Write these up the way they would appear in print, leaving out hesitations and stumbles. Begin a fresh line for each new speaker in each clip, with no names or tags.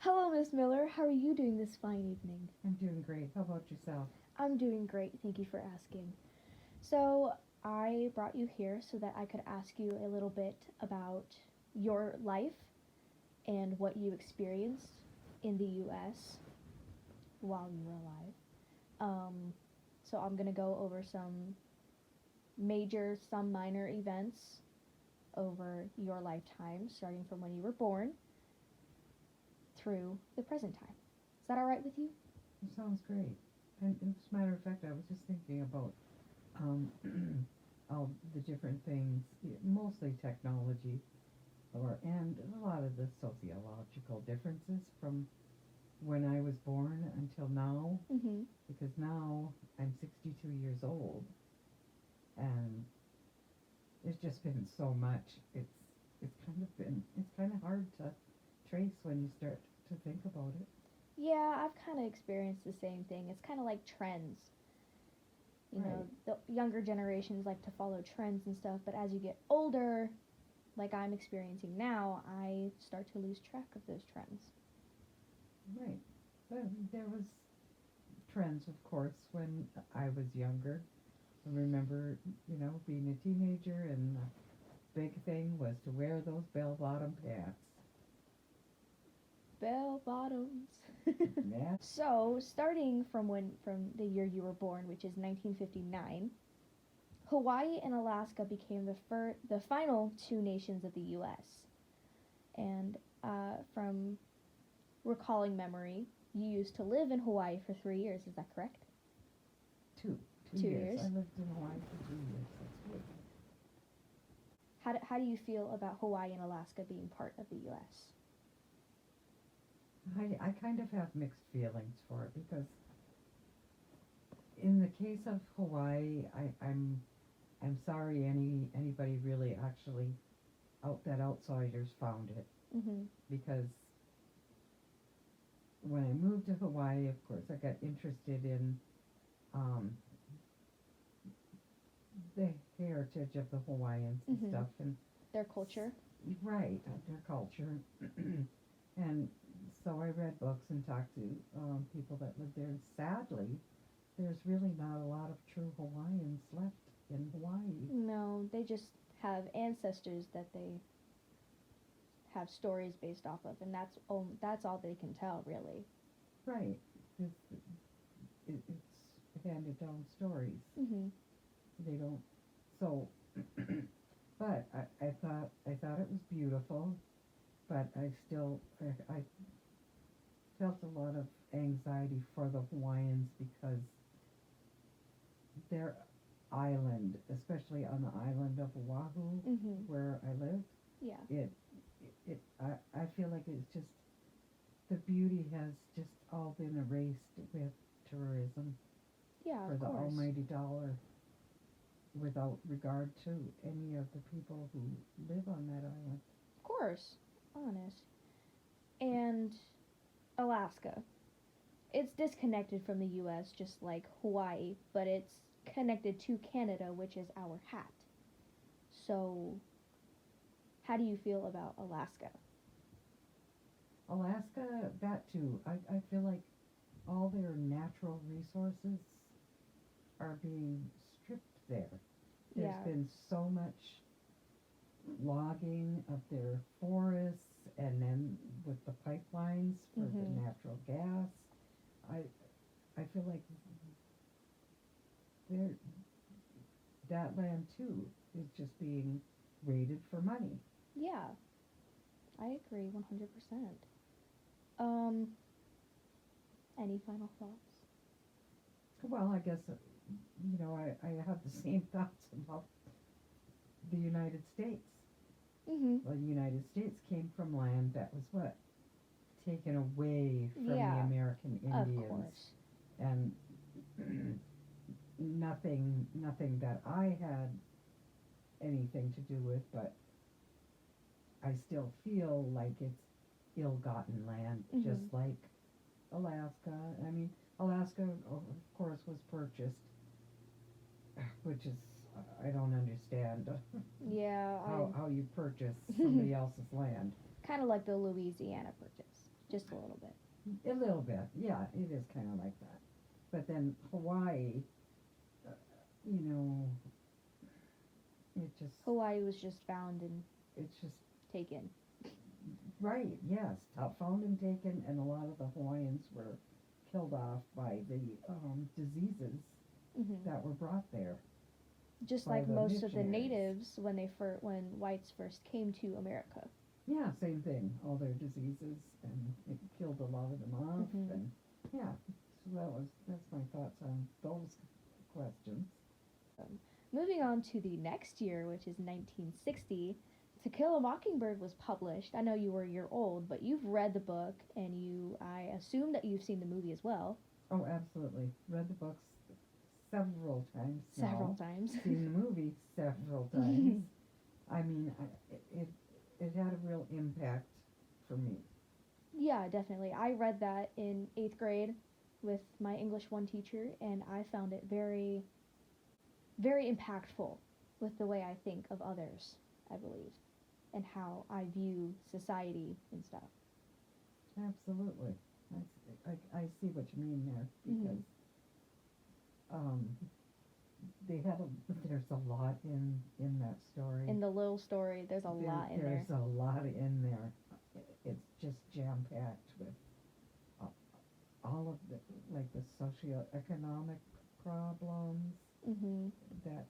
Hello, Miss Miller. How are you doing this fine evening?
I'm doing great. How about yourself?
I'm doing great. Thank you for asking. So, I brought you here so that I could ask you a little bit about your life and what you experienced in the US while you were alive. So, I'm going to go over some major, some minor events over your lifetime, starting from when you were born through the present time. Is that all right with you?
It sounds great. And as a matter of fact, I was just thinking about um, all the different things, mostly technology, and a lot of the sociological differences from when I was born until now.
Mm-hmm.
Because now I'm 62 years old, and there's just been so much. It's kind of hard to trace when you start to think about it.
Yeah, I've kind of experienced the same thing. It's kind of like trends. You know,
Right,
the younger generations like to follow trends and stuff, but as you get older, like I'm experiencing now, I start to lose track of those trends.
right. But there was trends, of course, when I was younger. I remember, being a teenager, and the big thing was to wear those bell-bottom pants.
Bell bottoms.
Yeah.
So, starting from the year you were born, which is 1959, Hawaii and Alaska became the final two nations of the U.S. And from recalling memory, you used to live in Hawaii for 3 years. Is that correct?
Two. Two
Two
years.
years.
I lived in Hawaii for 2 years. That's good.
How do you feel about Hawaii and Alaska being part of the U.S.?
I kind of have mixed feelings for it because in the case of Hawaii, I'm sorry anybody really actually that outsiders found it,
Mm-hmm.
because when I moved to Hawaii, of course, I got interested in um, the heritage of the Hawaiians and
Mm-hmm.
stuff, and
Their culture.
right, their culture, and so I read books and talked to people that lived there. And sadly, there's really not a lot of true Hawaiians left in Hawaii.
No, they just have ancestors that they have stories based off of, and that's all they can tell, really.
Right, it's handed down stories.
Mm-hmm.
They don't. So, but I thought it was beautiful, but I felt a lot of anxiety for the Hawaiians because their island, especially on the island of Oahu,
Mm-hmm.
where I lived,
Yeah.
I feel like it's just the beauty has just all been erased with tourism
Yeah,
for
of
the
course.
almighty dollar, without regard to any of the people who live on that island.
Of course. Honest. And Alaska. It's disconnected from the US just like Hawaii, but it's connected to Canada, which is our hat. So, how do you feel about Alaska?
Alaska, that too. I feel like all their natural resources are being stripped there. There's
Yeah.
been so much logging of their forests, and then with the pipelines for the
Mm-hmm.
natural gas. I I feel like there that land too is just being raided for money.
Yeah, I agree 100%. Um, any final thoughts?
Well, I guess I have the same thoughts about the United States.
Mm-hmm.
Well, the United States came from land that was what, taken away from the
Yeah,
American
of
Indians,
course.
and nothing that I had anything to do with, but I still feel like it's ill-gotten land, just
Mm-hmm.
like Alaska. I mean, Alaska, of course, was purchased, which is, I don't understand
Yeah,
how you purchase
I
somebody else's land.
kind of like the Louisiana Purchase. Just a little bit.
A little bit, yeah, it is kind of like that. But then Hawaii, uh, you know, it just,
Hawaii was just found and
it's just,
taken.
right, yes, found and taken, and a lot of the Hawaiians were killed off by the diseases
Hmm.
that were brought there.
Just
by
like
the
most of the
missionaries.
natives when whites first came to America.
Yeah, same thing, all their diseases, and it killed a lot of them off,
Mhm.
and, yeah, so that's my thoughts on those questions.
Moving on to the next year, which is 1960, To Kill a Mockingbird was published. I know you were a year old, but you've read the book, and I assume that you've seen the movie as well.
Oh, absolutely, read the books several times
Several
now.
times.
Seen the movie several times. I mean, it had a real impact for me.
Yeah, definitely. I read that in 8th grade with my English 1 teacher, and I found it very, very impactful with the way I think of others, I believe, and how I view society and stuff.
Absolutely, I see what you mean there, because
Mhm.
um, there's a lot in that story.
In the little story, there's a lot in there.
There's a lot in there. It's just jam packed with uh, all of the, like, the socioeconomic problems
Mhm.
that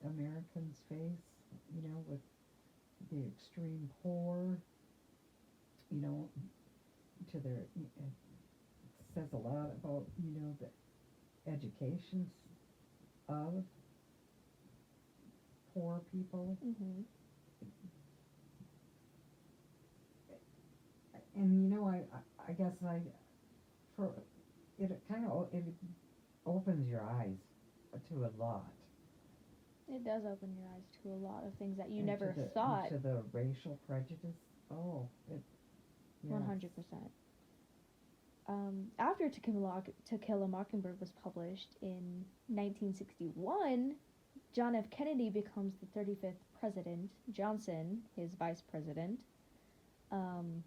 Americans face, with the extreme poor, you know, to their, it says a lot about, the educations of poor people.
Mhm.
And, I guess for, it kind of, it opens your eyes to a lot.
It does open your eyes to a lot of things that you
And
never
to
thought.
the racial prejudice. Oh, yes.
100%. After To Kill a Mockingbird was published in 1961, John F. Kennedy becomes the 35th president, Johnson, his vice president. Um,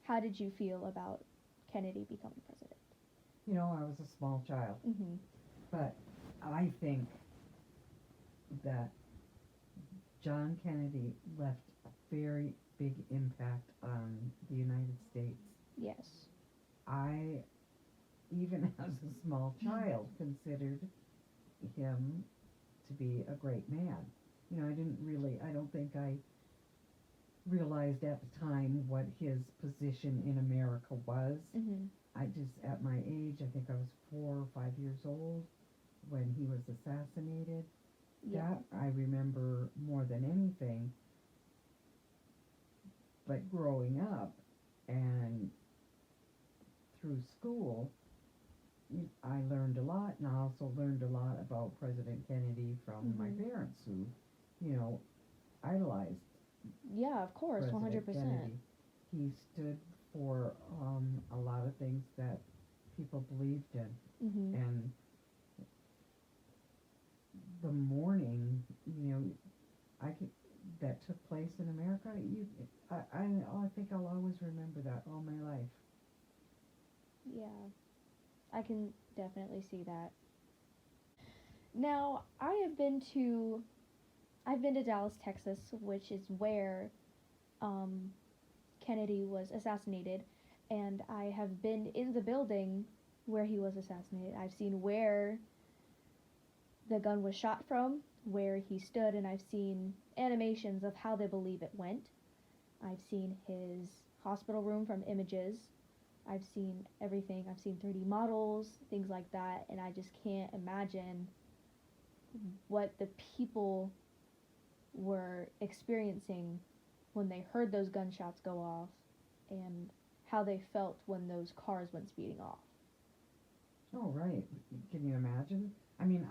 how did you feel about Kennedy becoming president?
I was a small child,
Mm-hmm.
but I think that John Kennedy left a very big impact on the United States.
Yes.
I, even as a small child, considered him to be a great man. I don't think I realized at the time what his position in America was.
Mm-hmm.
I just, at my age, I think I was 4 or 5 years old when he was assassinated.
Yeah.
That I remember more than anything. But growing up and through school, I learned a lot, and I also learned a lot about President Kennedy from my
Mhm.
parents, who, idolized
Yeah, of course,
President
100%.
Kennedy. He stood for a lot of things that people believed in,
Mm-hmm.
and the mourning, I could, that took place in America. I think I'll always remember that all my life.
Yeah, I can definitely see that. Now, I've been to Dallas, Texas, which is where um, Kennedy was assassinated, and I have been in the building where he was assassinated. I've seen where the gun was shot from, where he stood, and I've seen animations of how they believe it went. I've seen his hospital room from images. I've seen everything. I've seen 3D models, things like that, and I just can't imagine what the people were experiencing when they heard those gunshots go off and how they felt when those cars went speeding off.
Oh, right. Can you imagine? I mean,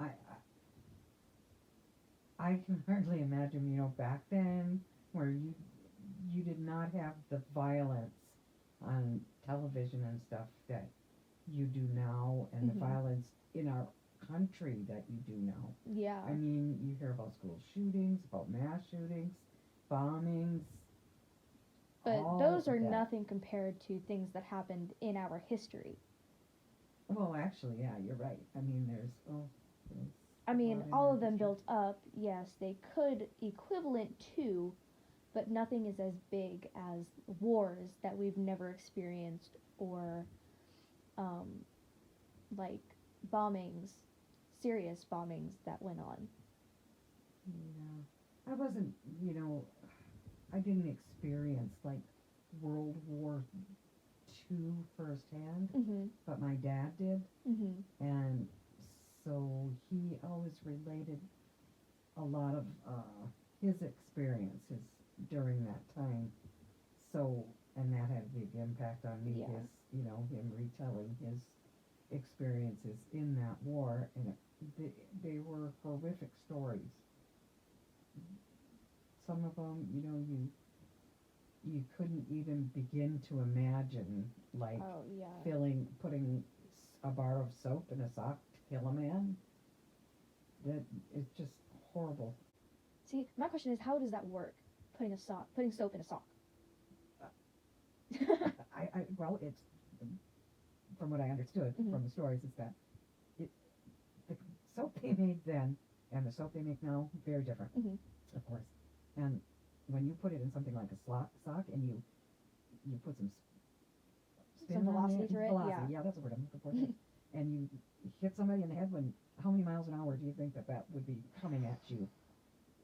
I can hardly imagine, back then, where you did not have the violence on television and stuff that you do now, and the
Mhm.
violence in our country that you do now.
Yeah.
I mean, you hear about school shootings, about mass shootings, bombings,
But
all
those
of
are
that.
nothing compared to things that happened in our history.
Well, actually, yeah, you're right. I mean, there's
I
a
mean,
lot in
all
our
of them
history.
built up, yes, they could equivalent to, but nothing is as big as wars that we've never experienced, or um, like bombings, serious bombings that went on.
Yeah, I wasn't, you know, I didn't experience like World War II firsthand,
Mhm.
but my dad did,
Mhm.
and so he always related a lot of his experiences during that time. So, and that had a big impact on me.
Yeah.
His, you know, him retelling his experiences in that war, and they were horrific stories. Some of them, you know, you couldn't even begin to imagine, like
Oh yeah.
putting a bar of soap in a sock to kill a man. That it's just horrible.
See, my question is, how does that work? Putting soap in a sock.
Well, it's from what I understood
Mhm.
from the stories is that it the soap they made then and the soap they make now very different,
Mhm.
of course. And when you put it in something like a sock and you put some
Some
spin on there,
velocity through it.
velocity,
Yeah.
yeah, that's the word I'm looking for, thanks. And you hit somebody in the head when how many miles an hour do you think that would be coming at you?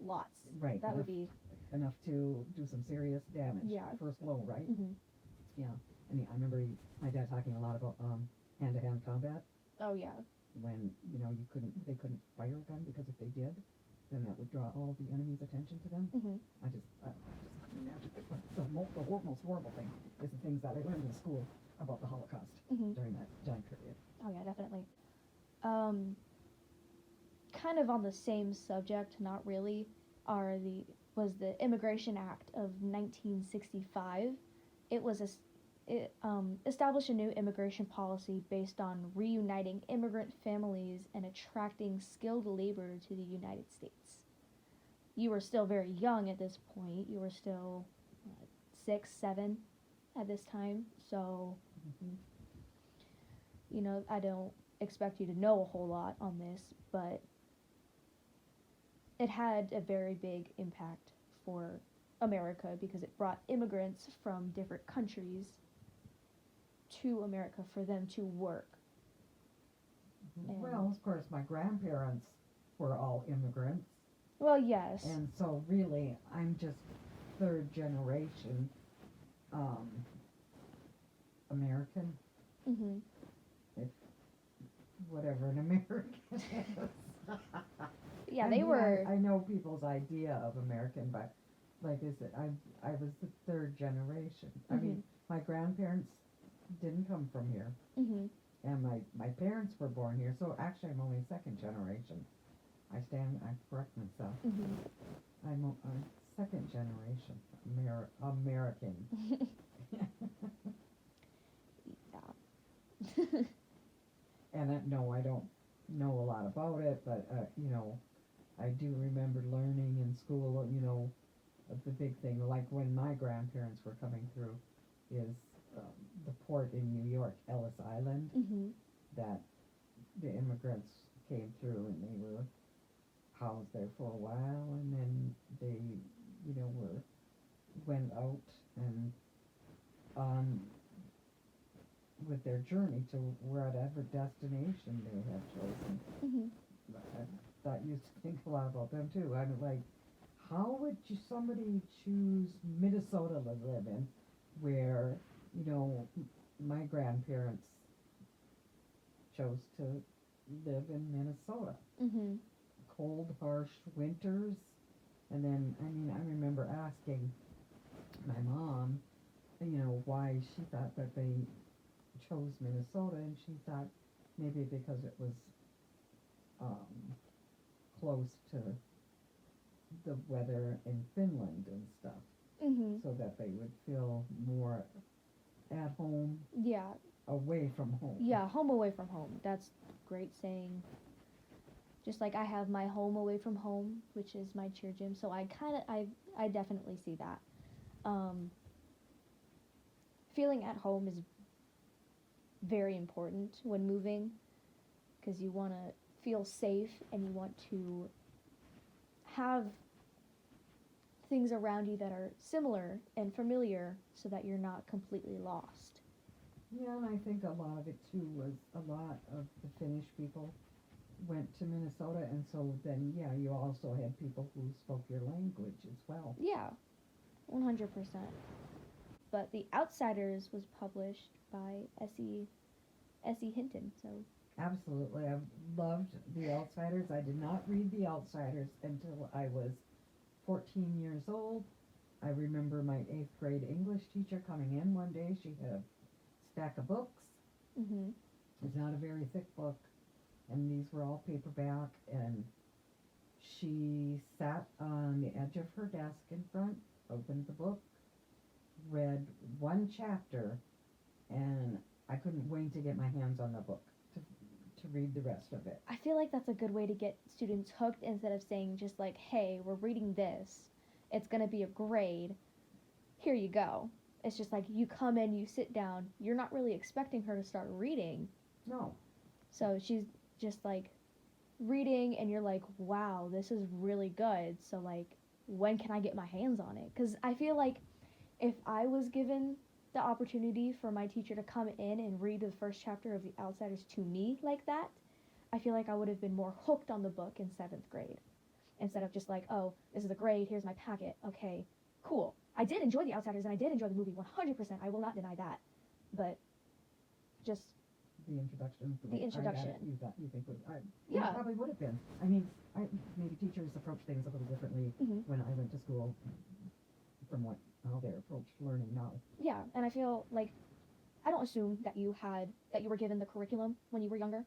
Lots.
Right,
That would be.
enough to do some serious damage.
Yeah.
First blow, right?
Mhm.
Yeah. I remember my dad talking a lot about hand-to-hand combat
Oh yeah.
when they couldn't fire a gun because if they did, then that would draw all the enemy's attention to them.
Mhm.
I just couldn't imagine it. But the most horrible thing is the things that I learned in school about the Holocaust
Mhm.
during that time period.
Oh yeah, definitely. Um, Kind of on the same subject, not really, are the was the Immigration Act of 1965. It was a it established a new immigration policy based on reuniting immigrant families and attracting skilled labor to the United States. You were still very young at this point. You were still 6, 7 at this time. So,
Mm-hmm.
I don't expect you to know a whole lot on this, but it had a very big impact for America because it brought immigrants from different countries to America for them to work.
Well, of course, my grandparents were all immigrants,
Well, yes.
and so really, I'm just third generation um, American,
Mhm.
if whatever an American is.
Yeah,
I
they
mean,
were.
I know people's idea of American, but like I said, I was the third generation. I mean,
Mhm.
my grandparents didn't come from here,
Mhm.
and my parents were born here. So actually, I'm only second generation. I correct myself.
Mhm.
I'm second generation American.
Yeah.
And no, I don't know a lot about it, but I do remember learning in school. The big thing, like when my grandparents were coming through, is the port in New York, Ellis Island,
Mhm.
that the immigrants came through and they were housed there for a while, and then they, went out and on with their journey to whatever destination they had chosen.
Mhm.
I thought you think a lot about them too. I'm like, how would somebody choose Minnesota to live in, where my grandparents chose to live in Minnesota?
Mhm.
Cold, harsh winters, and then I remember asking my mom, why she thought that they chose Minnesota, and she thought maybe because it was um, close to the weather in Finland and stuff,
Mhm.
so that they would feel more at home,
Yeah.
away from home.
Yeah. Home away from home. That's great saying. Just like I have my home away from home, which is my cheer gym. So I definitely see that. Um, feeling at home is very important when moving, because you want to feel safe and you want to have things around you that are similar and familiar so that you're not completely lost.
Yeah, and I think a lot of it too was a lot of the Finnish people went to Minnesota, and so then, yeah, you also had people who spoke your language as well.
Yeah, 100%. But The Outsiders was published by S.E. Hinton, so
Absolutely. I loved The Outsiders. I did not read The Outsiders until I was 14 years old. I remember my 8th grade English teacher coming in one day. She had a stack of books.
mm-hmm.
It's not a very thick book, and these were all paperback, and she sat on the edge of her desk in front, opened the book, read one chapter, and I couldn't wait to get my hands on the book to read the rest of it.
I feel like that's a good way to get students hooked instead of saying just like, hey, we're reading this. It's going to be a grade. Here you go. It's just like you come in, you sit down. You're not really expecting her to start reading.
No.
So she's just like reading and you're like, wow, this is really good. So like, when can I get my hands on it? Because I feel like if I was given the opportunity for my teacher to come in and read the first chapter of The Outsiders to me like that, I feel like I would have been more hooked on the book in 7th grade. Instead of just like, oh, this is a grade, here's my packet, okay, cool. I did enjoy The Outsiders and I did enjoy the movie 100%, I will not deny that. But just
The introduction.
The introduction.
You think would,
Yeah.
It probably would have been. I mean, maybe teachers approach things a little differently
Mhm.
when I went to school from how they approach learning now.
Yeah, and I feel like I don't assume that you were given the curriculum when you were younger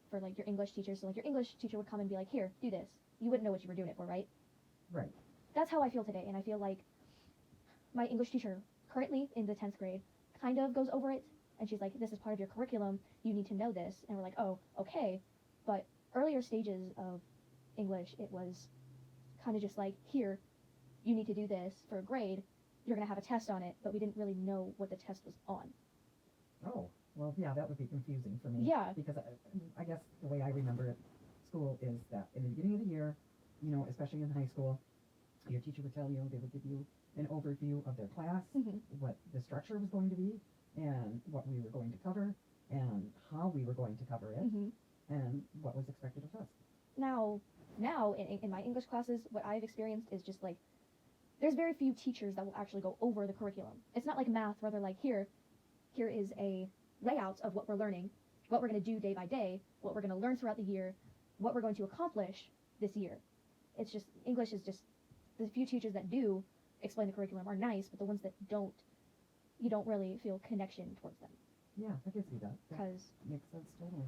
for like your English teachers. So like your English teacher would come and be like, here, do this. You wouldn't know what you were doing it for, right?
Right.
That's how I feel today, and I feel like my English teacher currently in the 10th grade kind of goes over it, and she's like, this is part of your curriculum, you need to know this, and we're like, oh, okay. But earlier stages of English, it was kind of just like, here, you need to do this for a grade, you're going to have a test on it, but we didn't really know what the test was on.
Oh, well, yeah, that would be confusing for me.
Yeah.
Because I guess the way I remember it, school is that in the beginning of the year, especially in high school, your teacher would tell you, they would give you an overview of their class,
Mhm.
what the structure was going to be, and what we were going to cover, and how we were going to cover it,
Mhm.
and what was expected of us.
Now in my English classes, what I've experienced is just like, there's very few teachers that will actually go over the curriculum. It's not like math where they're like, here is a layout of what we're learning, what we're going to do day by day, what we're going to learn throughout the year, what we're going to accomplish this year. It's just, English is just, the few teachers that do explain the curriculum are nice, but the ones that don't, you don't really feel connection towards them.
Yeah, I can see that. That
Because
makes sense totally.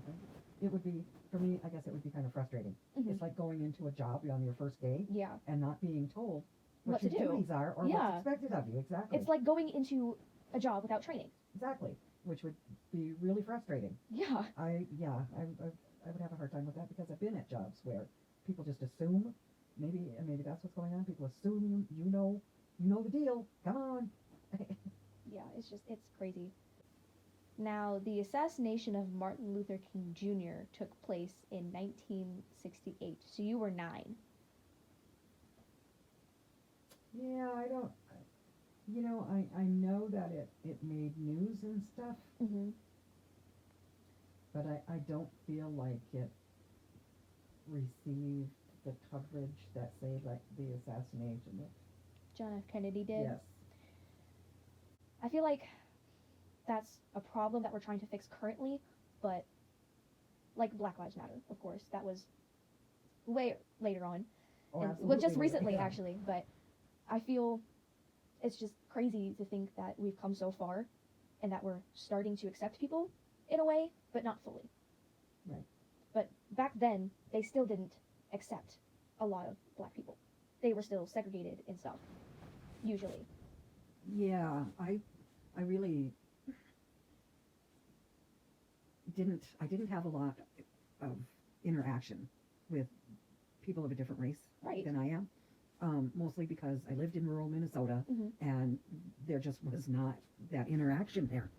It would be, for me, I guess it would be kind of frustrating.
Mhm.
It's like going into a job on your first day
yeah,
and not being told
What
your
to do.
duties are or
Yeah.
what's expected of you. Exactly.
it's like going into a job without training.
Exactly. Which would be really frustrating.
Yeah,
I would have a hard time with that because I've been at jobs where people just assume, maybe that's what's going on. People assume you know the deal. Come on.
yeah, it's crazy. Now, the assassination of Martin Luther King Jr. took place in 1968, so you were 9.
Yeah, I don't. I know that it made news and stuff,
Mm-hmm.
but I don't feel like it received the coverage that, say, like the assassination of.
John F. Kennedy did.
Yes.
I feel like that's a problem that we're trying to fix currently, but like Black Lives Matter, of course, that was way later on.
Oh,
and,
absolutely.
well, just recently,
Yeah.
actually, but I feel it's just crazy to think that we've come so far and that we're starting to accept people in a way, but not fully.
Right.
But back then, they still didn't accept a lot of black people. They were still segregated and stuff, usually.
Yeah, I really didn't have a lot of interaction with people of a different race
Right.
than I am. mostly because I lived in rural Minnesota,
Mhm.
and there just was not that interaction there.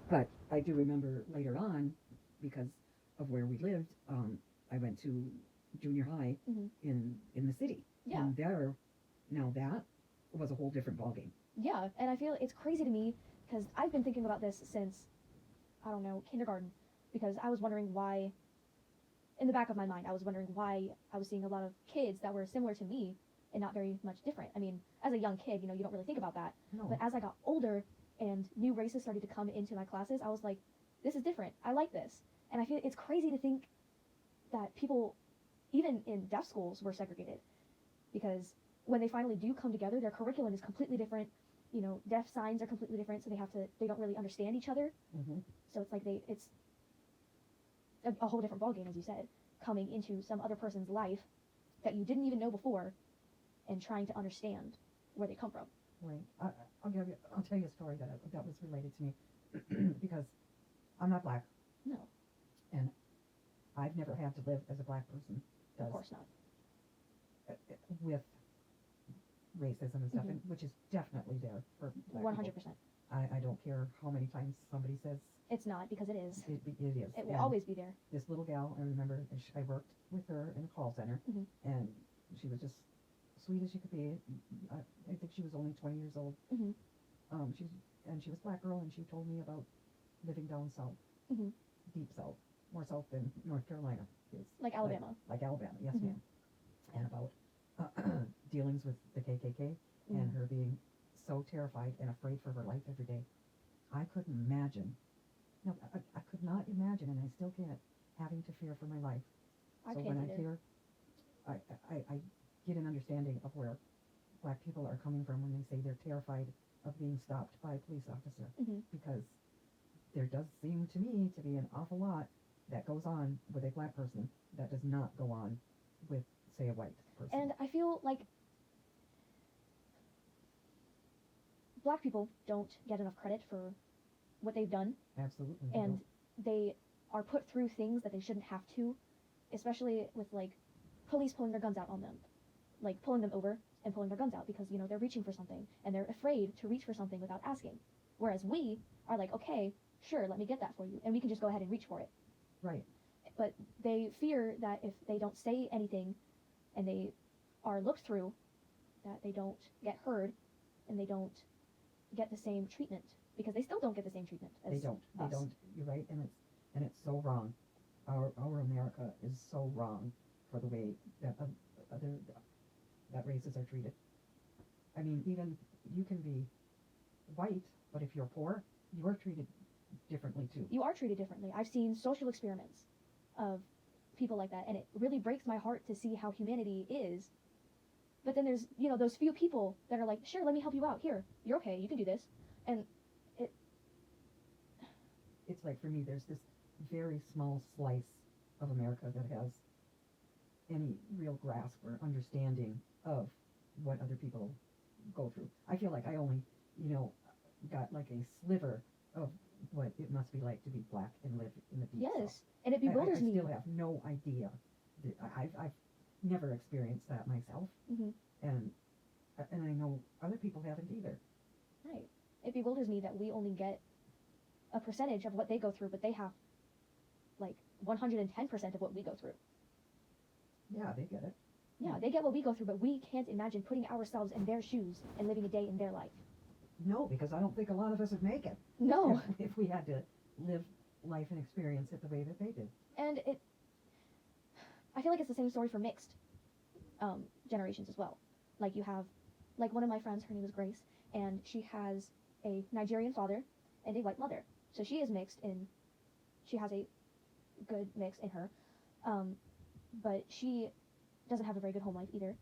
But I do remember later on, because of where we lived, I went to junior high
Mhm.
in the city,
Yeah.
and there, now that was a whole different ballgame.
Yeah, and I feel it's crazy to me because I've been thinking about this since, I don't know, kindergarten, because I was wondering why, in the back of my mind, I was wondering why I was seeing a lot of kids that were similar to me and not very much different. I mean, as a young kid, you don't really think about that.
No,
But as I got older and new races started to come into my classes, I was like, this is different. I like this. And I feel it's crazy to think that people, even in deaf schools, were segregated because when they finally do come together, their curriculum is completely different. Deaf signs are completely different, so they don't really understand each other.
hmm
So it's like it's a whole different ballgame, as you said, coming into some other person's life that you didn't even know before and trying to understand where they come from.
right. I'll tell you a story that was related to me because I'm not black,
No,
and I've never had to live as a black person.
of course not.
With racism and stuff,
Mhm.
which is definitely there for black
100%.
people. I don't care how many times somebody says
It's not, because it is.
it is.
It will
And
always be there.
this little gal, I remember, I worked with her in a call center,
Mhm.
and she was just sweet as she could be. I think she was only 20 years old.
Mhm.
She was a black girl, and she told me about living down south,
Mhm.
deep south, more south than North Carolina is.
Like Alabama.
Like Alabama, yes,
Mhm.
ma'am. And about dealings with the KKK, and
Mhm.
her being so terrified and afraid for her life every day. I couldn't imagine. No, I could not imagine, and I still can't, having to fear for my life.
I
So
can't
when I
either.
hear, I get an understanding of where black people are coming from when they say they're terrified of being stopped by a police officer,
Mhm.
because there does seem to me to be an awful lot that goes on with a black person that does not go on with, say, a white person.
And I feel like black people don't get enough credit for what they've done,
Absolutely. they
and
don't.
they are put through things that they shouldn't have to, especially with like police pulling their guns out on them, like pulling them over and pulling their guns out because they're reaching for something and they're afraid to reach for something without asking. Whereas we are like, okay, sure, let me get that for you, and we can just go ahead and reach for it.
Right.
But they fear that if they don't say anything and they are looked through, that they don't get heard and they don't get the same treatment, because they still don't get the same treatment as
They don't. They
us.
don't. You're right, and it's so wrong. Our America is so wrong for the way that other that races are treated. I mean, even you can be white, but if you're poor, you're treated differently too.
You are treated differently. I've seen social experiments of people like that, and it really breaks my heart to see how humanity is. But then there's those few people that are like, sure, let me help you out. Here, you're okay. You can do this, and it.
It's like, for me, there's this very small slice of America that has any real grasp or understanding of what other people go through. I feel like I only, got like a sliver of what it must be like to be black and live in the deep
Yes,
south.
and it bewilders
I
me.
still have no idea. I've never experienced that myself,
Mhm.
and I know other people haven't either.
Right. It bewilders me that we only get a percentage of what they go through, but they have like 110% of what we go through.
Yeah, they get it.
Yeah, they get what we go through, but we can't imagine putting ourselves in their shoes and living a day in their life.
No, because I don't think a lot of us would make it.
No.
If we had to live life and experience it the way that they did.
And I feel like it's the same story for mixed generations as well. Like you have, like one of my friends, her name is Grace, and she has a Nigerian father and a white mother. So she is mixed she has a good mix in her. But she doesn't have a very good home life either.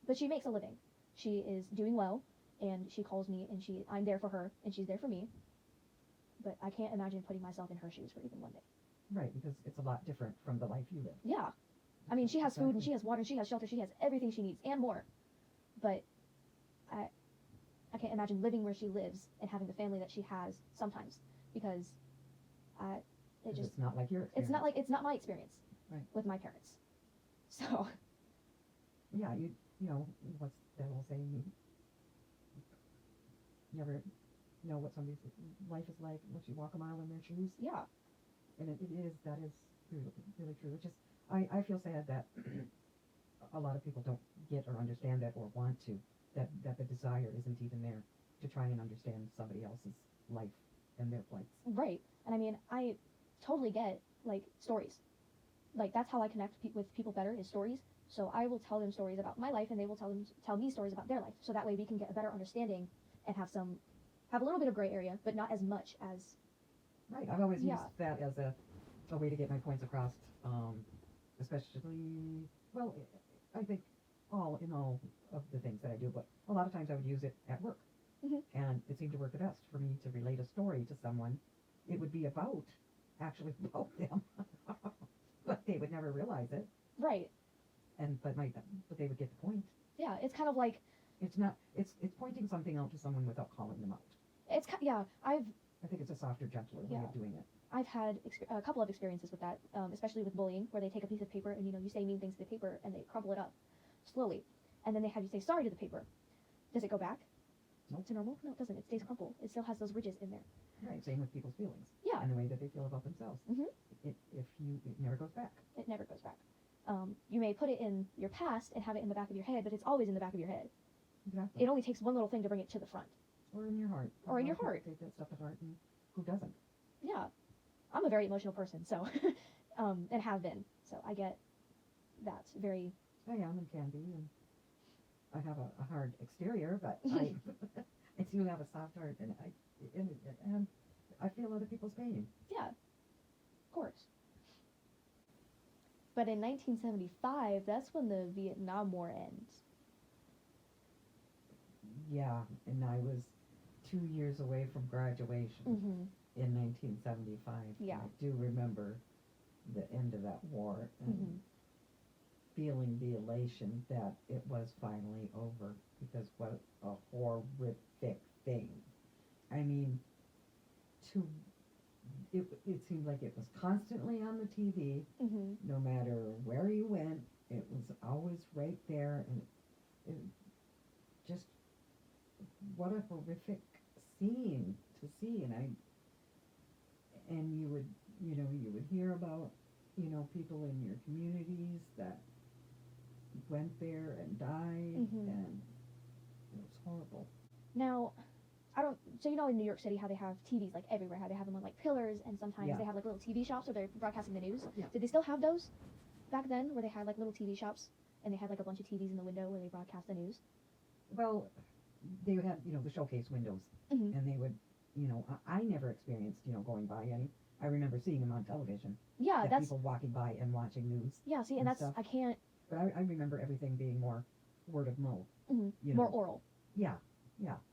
But she makes a living. She is doing well, and she calls me, and I'm there for her, and she's there for me. But I can't imagine putting myself in her shoes for even one day.
Right, because it's a lot different from the life you live.
Yeah. I mean, she has food, and
Exactly.
she has water, and she has shelter, she has everything she needs, and more. But I can't imagine living where she lives and having the family that she has sometimes, because
It's not like your experience.
it's not my experience
Right.
with my parents. So
yeah, you know, what's that old saying? You never know what somebody's life is like once you walk a mile in their shoes.
Yeah.
And that is really, really true. It's just, I feel sad that a lot of people don't get or understand that or want to, that the desire isn't even there to try and understand somebody else's life and their plights.
Right. And I mean, I totally get, like, stories. Like, that's how I connect with people better, is stories. So I will tell them stories about my life, and they will tell me stories about their life. So that way we can get a better understanding and have a little bit of gray area, but not as much as.
Right. I've always
Yeah.
used that as a way to get my points across, especially, well, I think in all of the things that I do, but a lot of times I would use it at work.
Mhm.
And it seemed to work the best for me to relate a story to someone. It would be actually about them, but they would never realize it.
Right.
But they would get the point.
Yeah, it's kind of like,
It's pointing something out to someone without calling them out. I think it's a softer, gentler way of doing it.
I've had a couple of experiences with that, especially with bullying, where they take a piece of paper and, you say mean things to the paper and they crumple it up slowly, and then they have you say sorry to the paper. Does it go back?
Nope.
To normal? No, it doesn't. It stays crumpled. It still has those ridges in there.
Right. Same with people's feelings.
Yeah.
And the way that they feel about themselves.
Mhm.
It never goes back.
It never goes back. You may put it in your past and have it in the back of your head, but it's always in the back of your head.
Exactly.
It only takes one little thing to bring it to the front.
Or in your heart.
Or in your heart.
Take that stuff to heart, and who doesn't?
Yeah. I'm a very emotional person, so, and have been. So I get that very.
I am and can be, and I have a hard exterior, but I do have a soft heart, and I feel other people's pain.
Yeah, of course. But in 1975, that's when the Vietnam War ends.
Yeah, and I was 2 years away from graduation in 1975.
Yeah.
I do remember the end of that war and feeling the elation that it was finally over, because what a horrific thing. I mean, it seemed like it was constantly on the TV, no matter where you went, it was always right there, and it just, what a horrific scene to see. And you would hear about, people in your communities that went there and died, and it was horrible.
Now, so in New York City how they have TVs like everywhere, how they have them on like pillars, and sometimes they have like little TV shops where they're broadcasting the news.
Yeah.
Did they still have those back then, where they had like little TV shops and they had like a bunch of TVs in the window where they broadcast the news?
Well, they would have, the showcase windows, and they would, I never experienced, going by any. I remember seeing them on television.
Yeah,
that's people walking by and watching news.
Yeah, see, and that's
stuff.
I can't.
But I remember everything being more word of mouth.
More oral.
Yeah.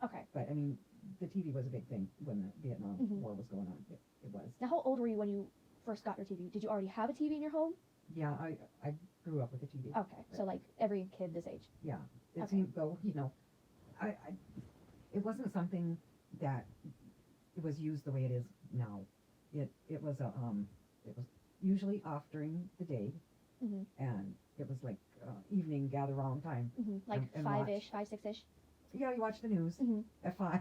Okay.
But I mean, the TV was a big thing when the Vietnam War was going on. It was.
Now, how old were you when you first got your TV? Did you already have a TV in your home?
Yeah, I grew up with a TV.
Okay, so like every kid this age.
Yeah, it seemed, though, it wasn't something that it was used the way it is now. It was usually off during the day, and it was like evening gather round time.
Like
and
5-ish, 5, 6-ish.
Yeah, you watch the news at 5,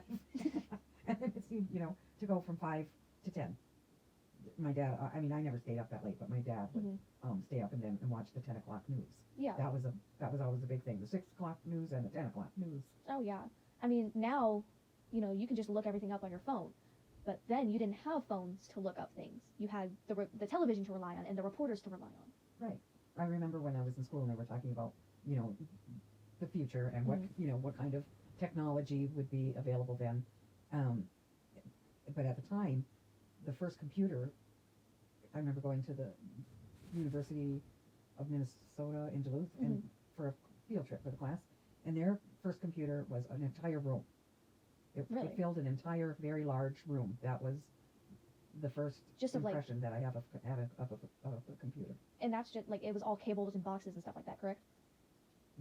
and then it seemed, to go from 5 to 10. My dad, I never stayed up that late, but my dad would stay up and watch the 10 o'clock news.
Yeah.
That was always a big thing, the 6 o'clock news and the 10 o'clock news.
Oh yeah. I mean, now, you can just look everything up on your phone. But then you didn't have phones to look up things. You had the television to rely on and the reporters to rely on.
Right. I remember when I was in school and they were talking about, the future and what kind of technology would be available then. But at the time, the first computer, I remember going to the University of Minnesota in Duluth and for a field trip for the class, and their first computer was an entire room. It filled an entire, very large room. That was the first impression that I have of a computer.
And that's just like, it was all cables and boxes and stuff like that, correct?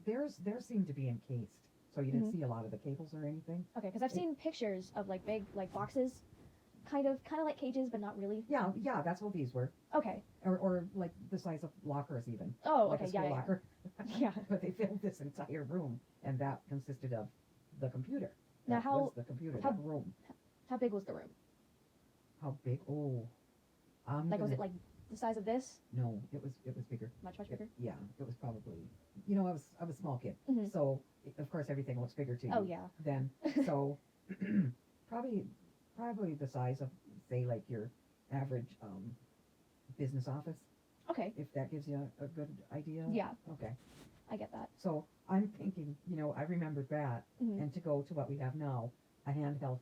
Theirs seemed to be encased, so you didn't see a lot of the cables or anything.
Okay, because I've seen pictures of like big like boxes kind of like cages, but not really.
Yeah, that's how these were.
Okay.
Or like the size of lockers even.
Oh,
Like
okay.
a school
Yeah.
locker.
Yeah.
But they filled this entire room, and that consisted of the computer.
Now,
That
how
was the computer,
how-
that room.
how big was the room?
How big? Oh,
Like, was it like the size of this?
No, it was bigger.
Much bigger.
Yeah, it was probably. You know, I was a small kid,
Mhm.
so of course everything looks bigger to you.
Oh yeah.
Then so probably the size of, say, like your average business office,
Okay.
if that gives you a good idea.
Yeah,
Okay.
I get that.
So I'm thinking, I remembered that,
Mhm.
and to go to what we have now, a handheld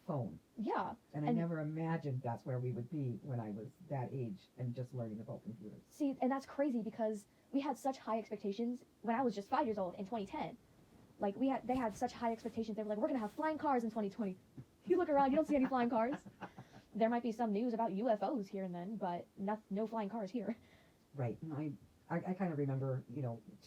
phone.
Yeah.
And I
And-
never imagined that's where we would be when I was that age and just learning about computers.
See, and that's crazy because we had such high expectations when I was just 5 years old in 2010. Like they had such high expectations. They were like, we're gonna have flying cars in 2020. You look around, you don't see any flying cars. There might be some news about UFOs here and then, but no flying cars here.
Right. And I kind of remember,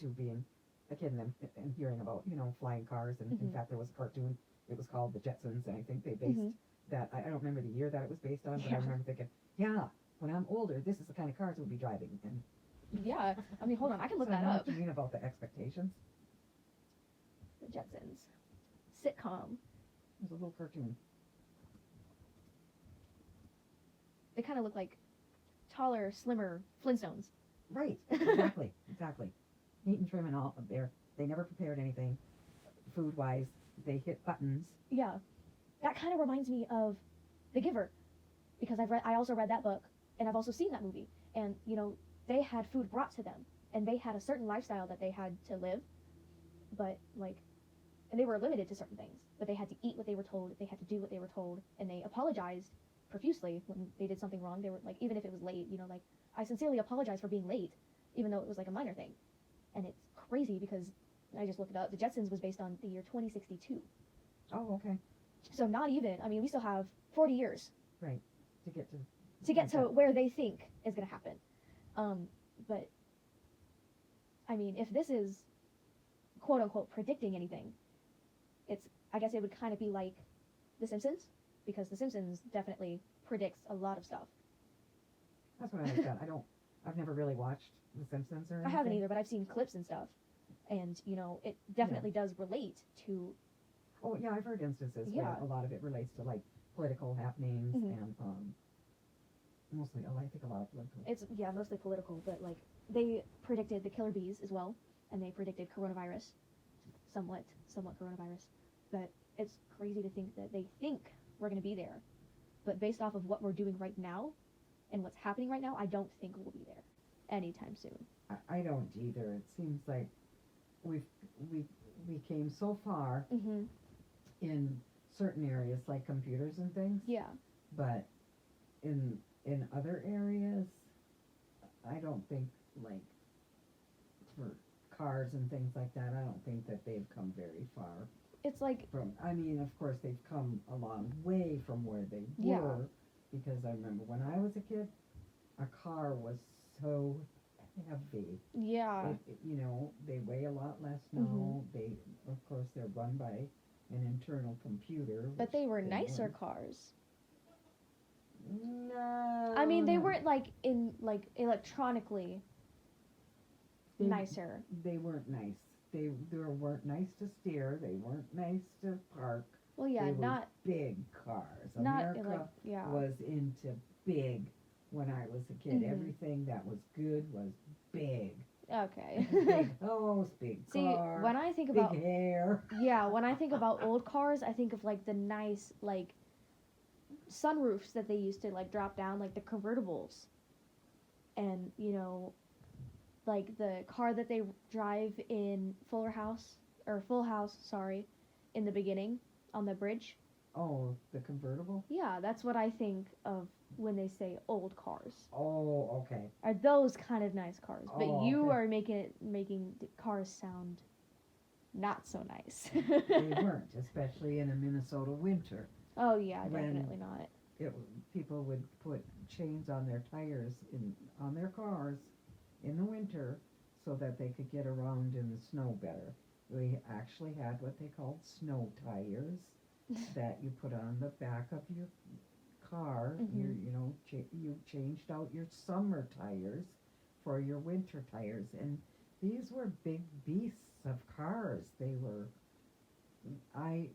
too, being a kid and hearing about, flying cars. And in
Mhm.
fact, there was a cartoon. It was called The Jetsons, and I think they based
Mhm.
that. I don't remember the year that it was based on, but
Yeah.
I remember thinking, yeah, when I'm older, this is the kind of cars we'll be driving. And
Yeah. I mean, hold on, I can look
so I
that
know
up.
what you mean about the expectations.
The Jetsons. Sitcom.
It was a little cartoon.
They kind of look like taller, slimmer Flintstones.
Right. Exactly. Exactly. Neat and trim and all up there. They never prepared anything food-wise. They hit buttons.
Yeah. That kind of reminds me of The Giver, because I also read that book, and I've also seen that movie. And they had food brought to them, and they had a certain lifestyle that they had to live, but and they were limited to certain things. But they had to eat what they were told. They had to do what they were told, and they apologized profusely when they did something wrong. They were like, even if it was late, I sincerely apologize for being late, even though it was like a minor thing. And it's crazy because I just looked it up. The Jetsons was based on the year 2062.
Oh, okay.
So not even. I mean, we still have 40 years
Right. To get
to where they think is going to happen. But I mean, if this is quote unquote predicting anything, I guess it would kind of be like The Simpsons, because The Simpsons definitely predicts a lot of stuff.
That's what I understand. I've never really watched The Simpsons or anything.
I haven't either, but I've seen clips and stuff, and it definitely does relate to.
Oh yeah, I've heard instances where
Yeah.
a lot of it relates to like political happenings
Mhm.
and mostly, I think a lot of political.
It's mostly political, but they predicted the killer bees as well, and they predicted coronavirus, somewhat coronavirus. But it's crazy to think that they think we're going to be there, but based off of what we're doing right now and what's happening right now, I don't think we'll be there anytime soon.
I don't either. It seems like we came so far
Mhm.
in certain areas like computers and things,
Yeah.
but in other areas, I don't think, like for cars and things like that, I don't think that they've come very far
It's like
from. I mean, of course, they've come a long way from where they
Yeah.
were, because I remember when I was a kid, a car was so heavy.
yeah.
They weigh a lot less now.
Mhm.
They, of course, they're run by an internal computer.
But they were nicer
weren't.
cars.
No.
I mean, they weren't electronically
They-
nicer.
They weren't nice. They weren't nice to steer. They weren't nice to park.
Well, yeah,
They were
not
big cars.
not
America
yeah.
was into big when I was a kid.
Mhm.
Everything that was good was big.
Okay.
Big house, big
See,
car,
when I think
big
about
hair.
when I think about old cars, I think of the nice sunroofs that they used to drop down, like the convertibles, and the car that they drive in Full House, sorry, in the beginning on the bridge.
Oh, the convertible?
Yeah, that's what I think of when they say old cars.
Oh, okay.
Are those kind of nice cars? But
Oh,
you
okay.
are making the cars sound not so nice.
They weren't, especially in a Minnesota winter.
Oh yeah,
When-
definitely not.
People would put chains on their tires on their cars in the winter so that they could get around in the snow better. We actually had what they called snow tires that you put on the back of your car, you changed out your summer tires for your winter tires, and these were big beasts of cars. They were, I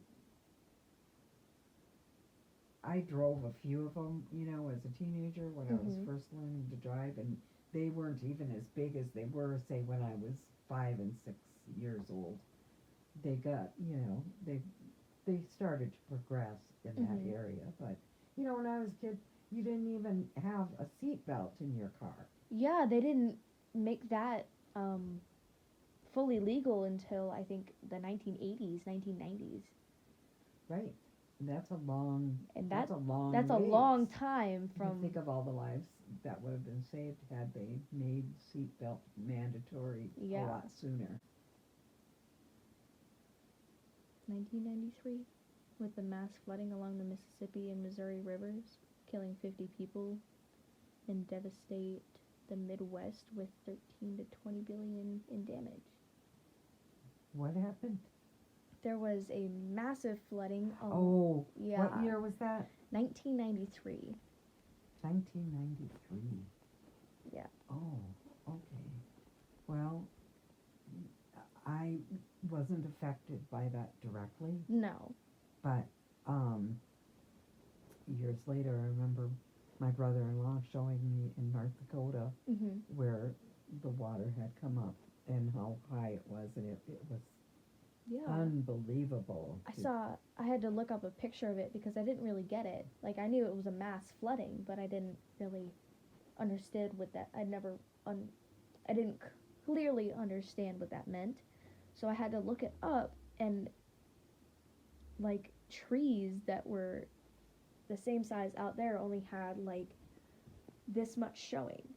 drove a few of them, as a teenager when I was first learning to drive, and they weren't even as big as they were, say, when I was 5 and 6 years old. They got, they started to progress in that area, but, when I was a kid, you didn't even have a seat belt in your car.
Yeah, they didn't make that fully legal until, I think, the 1980s, 1990s.
Right. That's a long,
And
that's a long
that's a
ways.
long time
You
from...
think of all the lives that would have been saved had they made seatbelt mandatory a lot sooner.
1993, with the mass flooding along the Mississippi and Missouri rivers, killing 50 people, and devastate the Midwest with 13 to 20 billion in damage.
What happened?
There was a massive flooding.
What
Yeah.
year was that?
1993.
1993.
Yeah.
Oh, okay. Well, I wasn't affected by that directly,
No.
but years later, I remember my brother-in-law showing me in North Dakota where the water had come up and how high it was, and it was unbelievable.
I had to look up a picture of it because I didn't really get it. Like, I knew it was a mass flooding, but I didn't really understand what that, I didn't clearly understand what that meant. So I had to look it up, and like trees that were the same size out there only had like this much showing,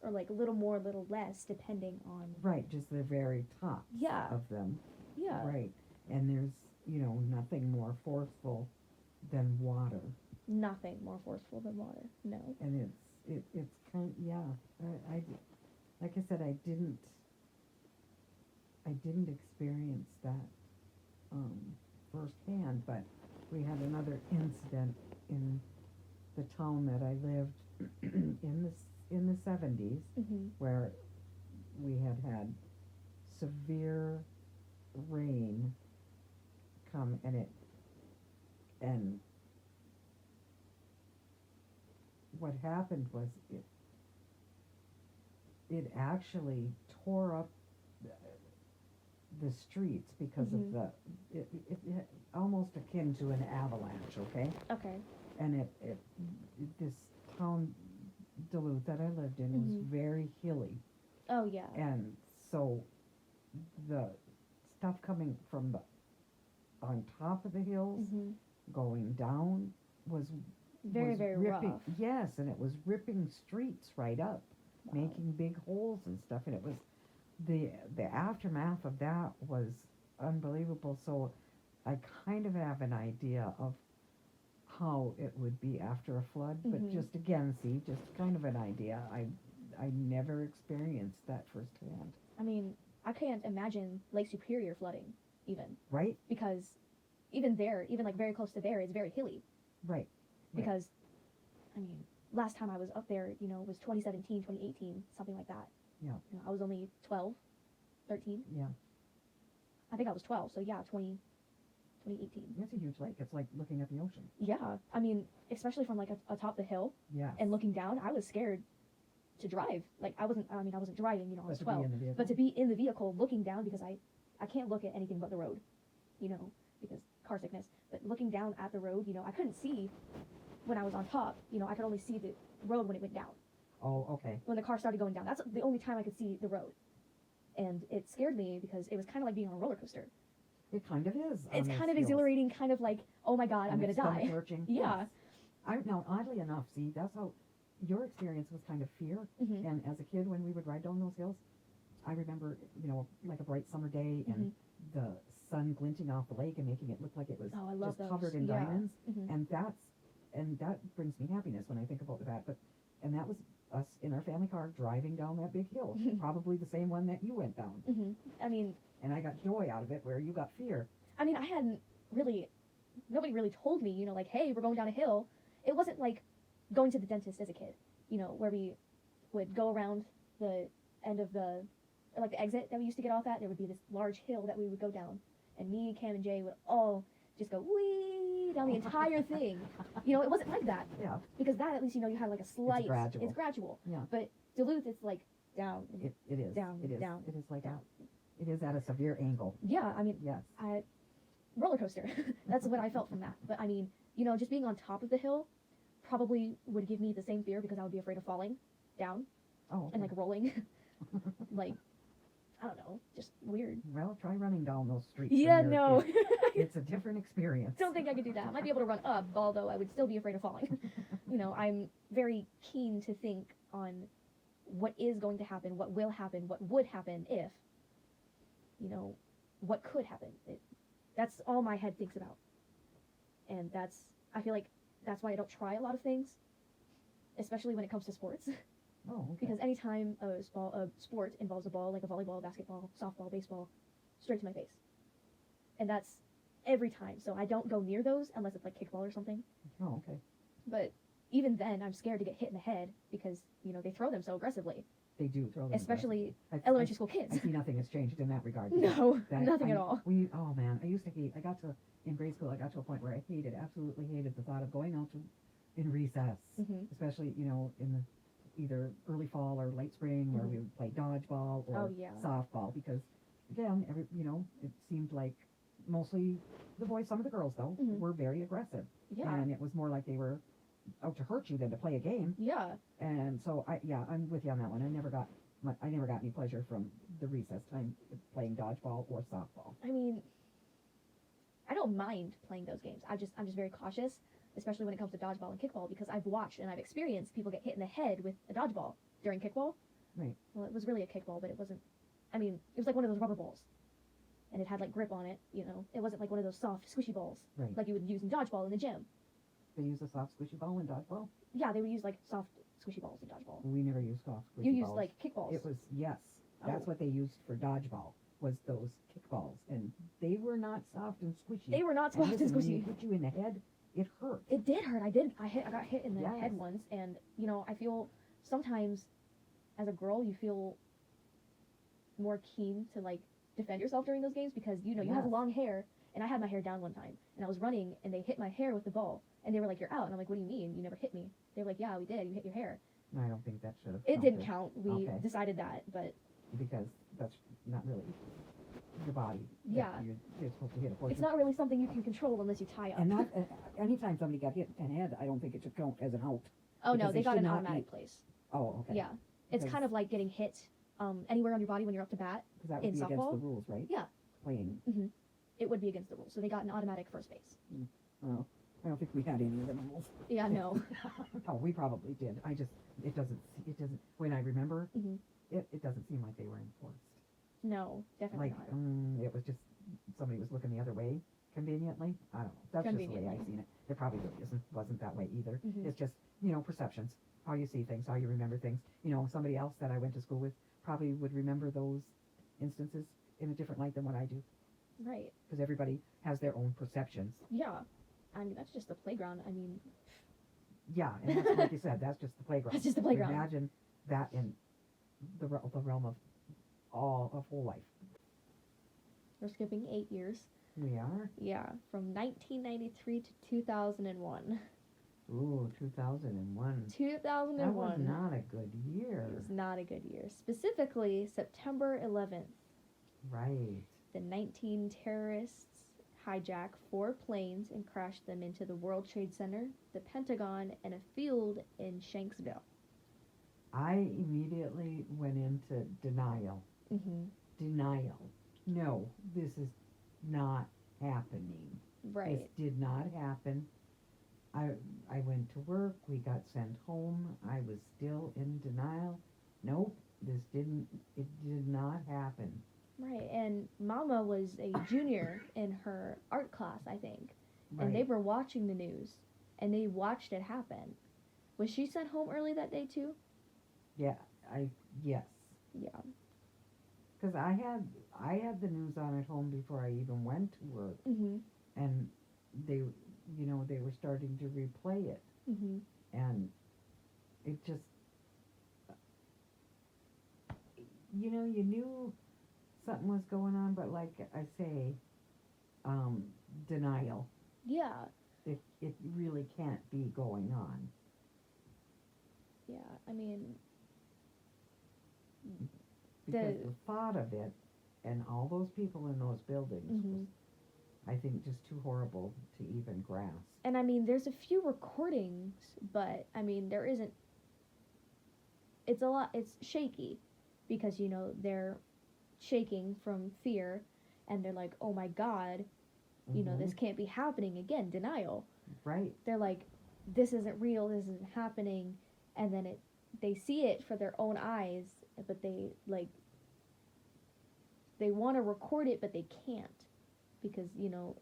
or like a little more, a little less, depending on...
Right, just the very top of them.
Yeah.
Right, and there's, nothing more forceful than water.
Nothing more forceful than water, no.
And it's kind I like I said, I didn't experience that firsthand, but we had another incident in the town that I lived in the 70s, where we had severe rain come, and what happened was it actually tore up the streets because of it almost akin to an avalanche, okay?
Okay.
And this town, Duluth, that I lived in was very hilly.
Oh, yeah.
And so the stuff coming from on top of the hills going down was
very
ripping,
rough.
yes, and it was ripping streets right up, making big holes and stuff, and it was the aftermath of that was unbelievable. So I kind of have an idea of how it would be after a flood, but just kind of an idea. I never experienced that firsthand.
I mean, I can't imagine Lake Superior flooding, even.
Right?
Because even there, even like very close to there, it's very hilly.
Right.
Because, I mean, last time I was up there, was 2017, 2018, something like that.
Yeah.
I was only 12, 13.
Yeah.
I think I was 12, so yeah, 2018.
It's a huge lake. It's like looking at the ocean.
Yeah. I mean, especially from like atop the hill.
Yeah.
And looking down, I was scared to drive. Like, I wasn't driving, I was 12. But to be in the vehicle looking down, because I can't look at anything but the road, because car sickness. But looking down at the road, I couldn't see when I was on top. I could only see the road when it went down.
Oh, okay.
When the car started going down. That's the only time I could see the road. And it scared me because it was kind of like being on a roller coaster.
It kind of is.
It's kind of exhilarating, kind of like, oh my God, I'm going to die. Yeah.
Yes. Now, oddly enough, see, that's how your experience was kind of fear. And as a kid, when we would ride down those hills, I remember, like a bright summer day and the sun glinting off the lake and making it look like it was just covered in diamonds. And that brings me happiness when I think about that. And that was us in our family car driving down that big hill, probably the same one that you went down.
I mean,
and I got joy out of it, where you got fear.
I mean, nobody really told me, like, hey, we're going down a hill. it wasn't like going to the dentist as a kid, where we would go around the end of the, like the exit that we used to get off at. There would be this large hill that we would go down, and me, Cam, and Jay would all just go wee down the entire thing. It wasn't like that.
Yeah.
Because that, at least, you had like a slight.
It's gradual. Yeah.
But Duluth, it's like down.
It is.
Down.
It is.
Down.
It is like
down.
It is at a severe angle.
Yeah, I mean,
yes.
Roller coaster. That's what I felt from that. But I mean, just being on top of the hill probably would give me the same fear because I would be afraid of falling down.
Oh. Okay.
And like rolling. Like, I don't know, just weird.
Well, try running down those streets.
Yeah, no.
It's a different experience.
Don't think I could do that. I might be able to run up, although I would still be afraid of falling. I'm very keen to think on what is going to happen, what will happen, what would happen if, what could happen. That's all my head thinks about. And I feel like that's why I don't try a lot of things, especially when it comes to sports.
Oh, okay.
Because anytime a sport involves a ball, like a volleyball, basketball, softball, baseball, straight to my face. And that's every time. So I don't go near those unless it's like kickball or something.
Oh, okay.
But even then, I'm scared to get hit in the head because, they throw them so aggressively.
They do throw them.
Especially elementary school kids.
I see nothing has changed in that regard.
No, nothing at all.
Oh man, I used to hate, in grade school, I got to a point where I absolutely hated the thought of going out in recess.
Mm-hmm.
Especially, in the either early fall or late spring where we would play dodgeball or softball because, again, it seemed like mostly the boys, some of the girls though, were very aggressive.
Yeah.
And it was more like they were out to hurt you than to play a game.
Yeah.
And so I'm with you on that one. I never got any pleasure from the recess time playing dodgeball or softball.
I mean, I don't mind playing those games. I'm just very cautious, especially when it comes to dodgeball and kickball, because I've watched and I've experienced people get hit in the head with a dodgeball during kickball.
Right.
Well, it was really a kickball, but it wasn't. I mean, it was like one of those rubber balls, and it had like grip on it. It wasn't like one of those soft, squishy balls like you would use in dodgeball in the gym.
They use a soft, squishy ball in dodgeball?
Yeah, they would use like soft, squishy balls in dodgeball.
We never used soft, squishy balls.
You used like kickballs.
It was, yes. That's what they used for dodgeball, was those kickballs. And they were not soft and squishy.
They were not soft and
When
squishy.
you hit you in the head, it hurt.
It did hurt. I got hit in the head once, and I feel sometimes as a girl you feel more keen to like defend yourself during those games because you have long hair, and I had my hair down one time, and I was running, and they hit my hair with the ball, and they were like, "You're out," and I'm like, "What do you mean? You never hit me?" They were like, "Yeah, we did. You hit your hair."
I don't think that should have.
It didn't count. We decided that, but
because that's not really your body.
Yeah.
You're supposed to hit a portion.
It's not really something you can control unless you tie up.
And not anytime somebody got hit in the head, I don't think it should count as an out.
Oh no, they got an automatic place.
Oh, okay.
Yeah, it's kind of like getting hit anywhere on your body when you're up to bat.
Because that would be
softball.
Against the rules, right?
Yeah.
Playing.
Mm-hmm. It would be against the rules, so they got an automatic first base.
Well, I don't think we had any of the rules.
Yeah, no.
Oh, we probably did. It doesn't, when I remember,
Mm-hmm.
it doesn't seem like they were enforced.
No, definitely not.
It was just, somebody was looking the other way, conveniently. I don't know. That's just the way I've seen it. It probably really wasn't that way either.
Mm-hmm.
It's just, perceptions, how you see things, how you remember things. Somebody else that I went to school with probably would remember those instances in a different light than what I do.
Right.
Because everybody has their own perceptions.
Yeah. I mean, that's just the playground. I mean.
Yeah, and that's like you said, that's just the playground.
That's just the playground.
Imagine that in the realm of whole life.
We're skipping 8 years.
We are?
Yeah, from 1993 to 2001.
Ooh, 2001.
2001.
That was not a good year.
It was not a good year. Specifically, September 11th.
Right.
The 19 terrorists hijacked 4 planes and crashed them into the World Trade Center, the Pentagon, and a field in Shanksville.
I immediately went into denial.
Mm-hmm.
Denial. No, this is not happening.
Right.
This did not happen. I went to work. We got sent home. I was still in denial. Nope, it did not happen.
Right, and Mama was a junior in her art class, I think.
Right.
And they were watching the news, and they watched it happen. Was she sent home early that day, too?
Yeah, yes.
Yeah.
Because I had the news on at home before I even went to work.
Mm-hmm.
And you know, they were starting to replay it,
Mhm.
and it just, you know, you knew something was going on, but like I say, denial.
Yeah.
It really can't be going on.
Yeah. I mean,
Because
the
the thought of it and all those people in those buildings was,
mhm.
I think, just too horrible to even grasp.
And I mean, there's a few recordings, but I mean, there isn't. It's a lot. It's shaky, because you know they're shaking from fear, and they're like, "Oh my God, you know this
Mhm.
can't be happening again." Denial.
Right.
They're like, "This isn't real. This isn't happening," and then they see it for their own eyes, but they want to record it, but they can't, because you know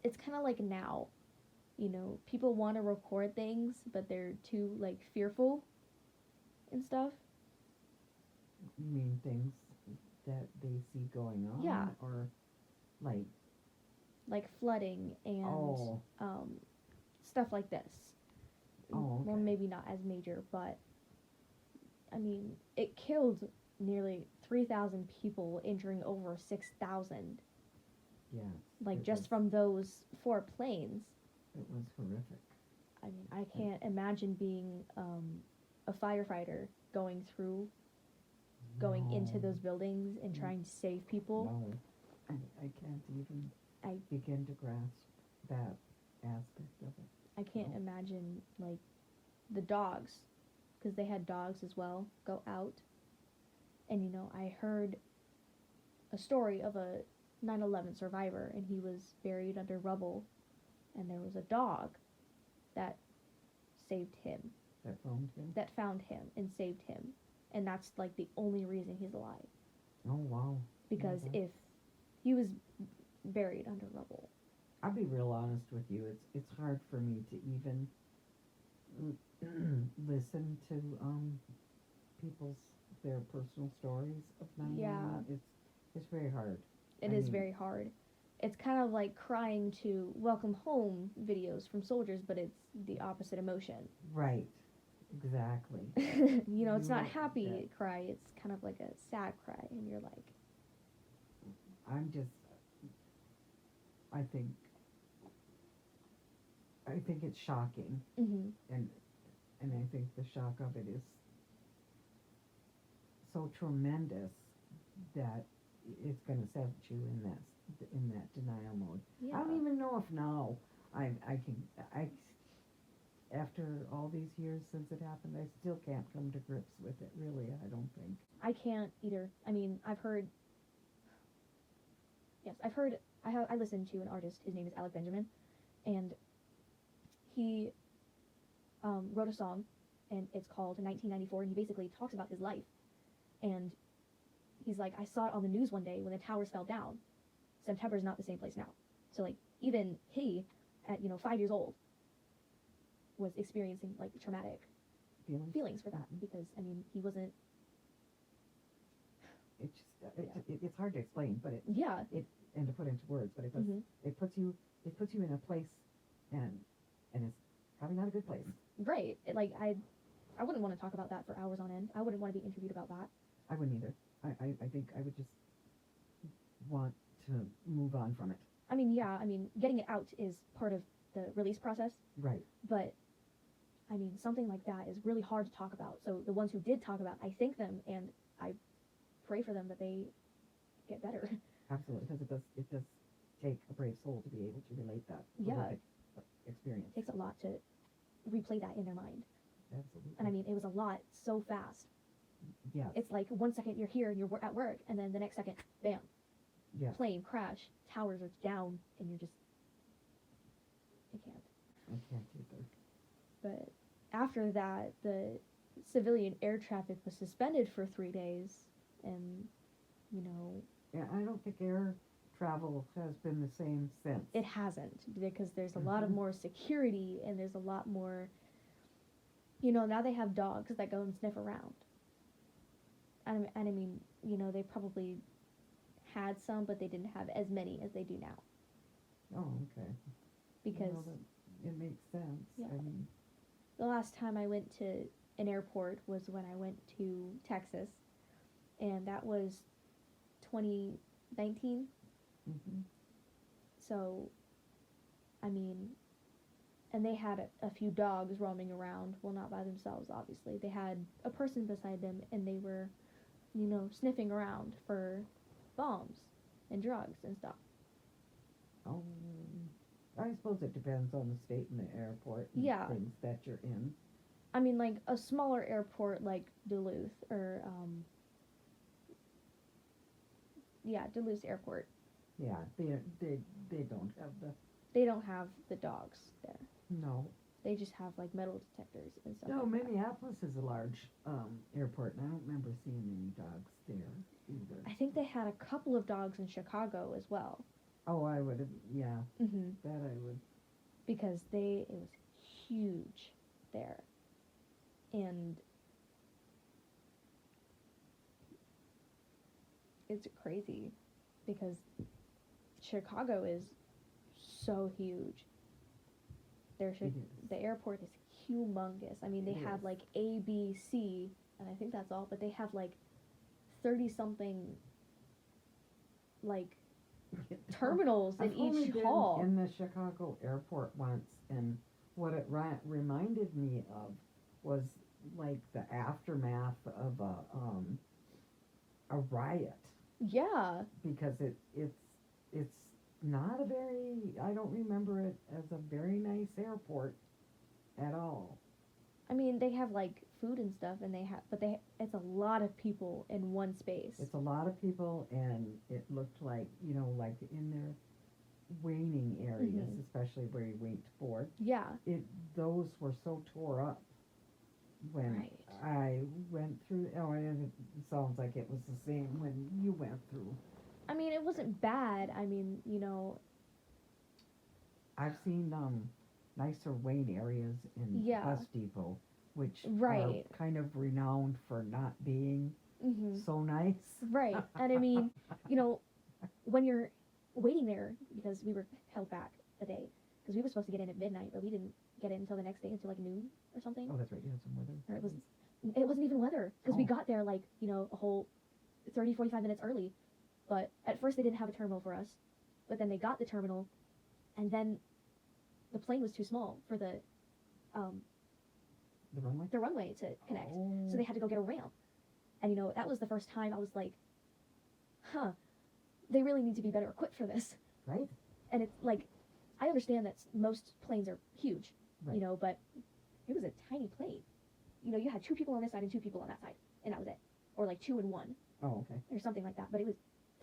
it's kind of like now. You know, people want to record things, but they're too like fearful and stuff.
You mean things that they see going on?
Yeah.
Or like,
Like flooding and
oh,
stuff like this.
oh,
Well,
okay.
maybe not as major, but I mean, it killed nearly 3,000 people, injuring over 6,000.
Yes.
Like
it
just
was,
from those 4 planes.
it was horrific.
I mean, I can't imagine being a firefighter going into
No.
those buildings and
Mm.
trying to save people.
No, I can't even
I
begin to grasp that aspect of it.
I can't
No.
imagine like the dogs, because they had dogs as well, go out. And you know, I heard a story of a 9/11 survivor, and he was buried under rubble, and there was a dog that saved him,
That phoned him?
that found him and saved him, and that's like the only reason he's alive,
Oh, wow.
because
Mhm.
if he was buried under rubble.
I'll be real honest with you. It's hard for me to even listen to people's their personal stories of 9/11.
Yeah,
It's very hard.
it
I
is
mean,
very hard. It's kind of like crying to welcome home videos from soldiers, but it's the opposite emotion.
right, exactly.
You know, it's not
You
happy
that
cry, it's kind of like a sad cry, and you're like,
I'm just I think I think it's shocking,
mm-hmm.
and I think the shock of it is so tremendous that it's going to set you in that denial mode.
Yeah.
I don't even know if now I can I after all these years since it happened, I still can't come to grips with it. Really, I don't think.
I can't either. I mean, I've heard, I listened to an artist, his name is Alec Benjamin, and he wrote a song, and it's called 1994, and he basically talks about his life, and he's like, I saw it on the news one day when the towers fell down. September's not the same place now. So like, even he, at 5 years old, was experiencing like traumatic feelings for that,
Mhm.
because I mean, he wasn't.
It's just it's hard to explain, but
Yeah.
and to put into words, but
Mm-hmm.
it puts you in a place, and it's probably not a good place.
Right. Like I wouldn't want to talk about that for hours on end. I wouldn't want to be interviewed about that.
I wouldn't either. I think I would just want to move on from it.
I mean, yeah. I mean, getting it out is part of the release process,
Right.
but I mean, something like that is really hard to talk about. So the ones who did talk about, I thank them and I pray for them that they get better.
Absolutely, because it does take a brave soul to be able to relate that
Yeah.
horrific experience.
It takes a lot to replay that in their mind.
Absolutely.
And I mean, it was a lot so fast.
Yes.
It's like 1 second you're here and you're at work, and then the next second, bam,
Yes.
plane crash, towers are down, and you're just, I can't.
I can't either.
But after that, the civilian air traffic was suspended for 3 days, and
Yeah, I don't think air travel has been the same since.
it hasn't, because there's a lot of
Mhm.
more security, and there's a lot more, now they have dogs that go and sniff around. And I mean, they probably had some, but they didn't have as many as they do now.
Oh, okay.
because
it makes sense.
Yeah.
I mean,
the last time I went to an airport was when I went to Texas, and that was 2019.
hmm
So, I mean, and they had a few dogs roaming around. Well, not by themselves, obviously. They had a person beside them, and they were, sniffing around for bombs and drugs and stuff.
I suppose it depends on the state and the airport and
Yeah.
things that you're in.
I mean, like a smaller airport like Duluth or Duluth Airport.
Yeah, they don't have
They don't have the dogs there.
no.
They just have like metal detectors and stuff.
No,
like that.
Minneapolis is a large airport, and I don't remember seeing any dogs there either.
I think they had a couple of dogs in Chicago as well.
Oh, I would have, yeah,
Mm-hmm.
that I would.
Because it was huge there, and it's crazy because Chicago is so huge.
It is.
The airport is humongous. I mean, they
It
have
is.
like A, B, C, and I think that's all. But they have like 30 something like terminals in
I've only
each
been
hall.
in the Chicago airport once, and what it reminded me of was like the aftermath of a riot,
Yeah.
because it's not a very, I don't remember it as a very nice airport at all.
I mean, they have like food and stuff, and it's a lot of people in one space.
It's a lot of people, and it looked like, like in their waiting areas,
Mhm.
especially where you wait to board,
Yeah.
those were so tore up when
Right.
I went through. Oh, and it sounds like it was the same when you went through.
I mean, it wasn't bad. I mean,
I've seen nicer waiting areas in
Yeah.
Bus Depot, which
Right.
are kind of renowned for not being
Mhm.
so nice.
Right. And I mean, when you're waiting there, because we were held back a day, because we were supposed to get in at midnight, but we didn't get in until the next day, until like noon or something.
Oh, that's right. You had some weather.
Or it wasn't even weather, because we
Oh.
got there like, a whole 30, 45 minutes early. But at first they didn't have a terminal for us, but then they got the terminal, and then the plane was too small for the
runway.
to connect.
Oh.
So they had to go get a ramp. And that was the first time I was like, they really need to be better equipped for this.
Right.
And it's like, I understand that most planes are huge,
Right.
but it was a tiny plane. You had 2 people on this side and 2 people on that side, and that was it. Or like 2 and 1,
Oh, okay.
or something like that. But it was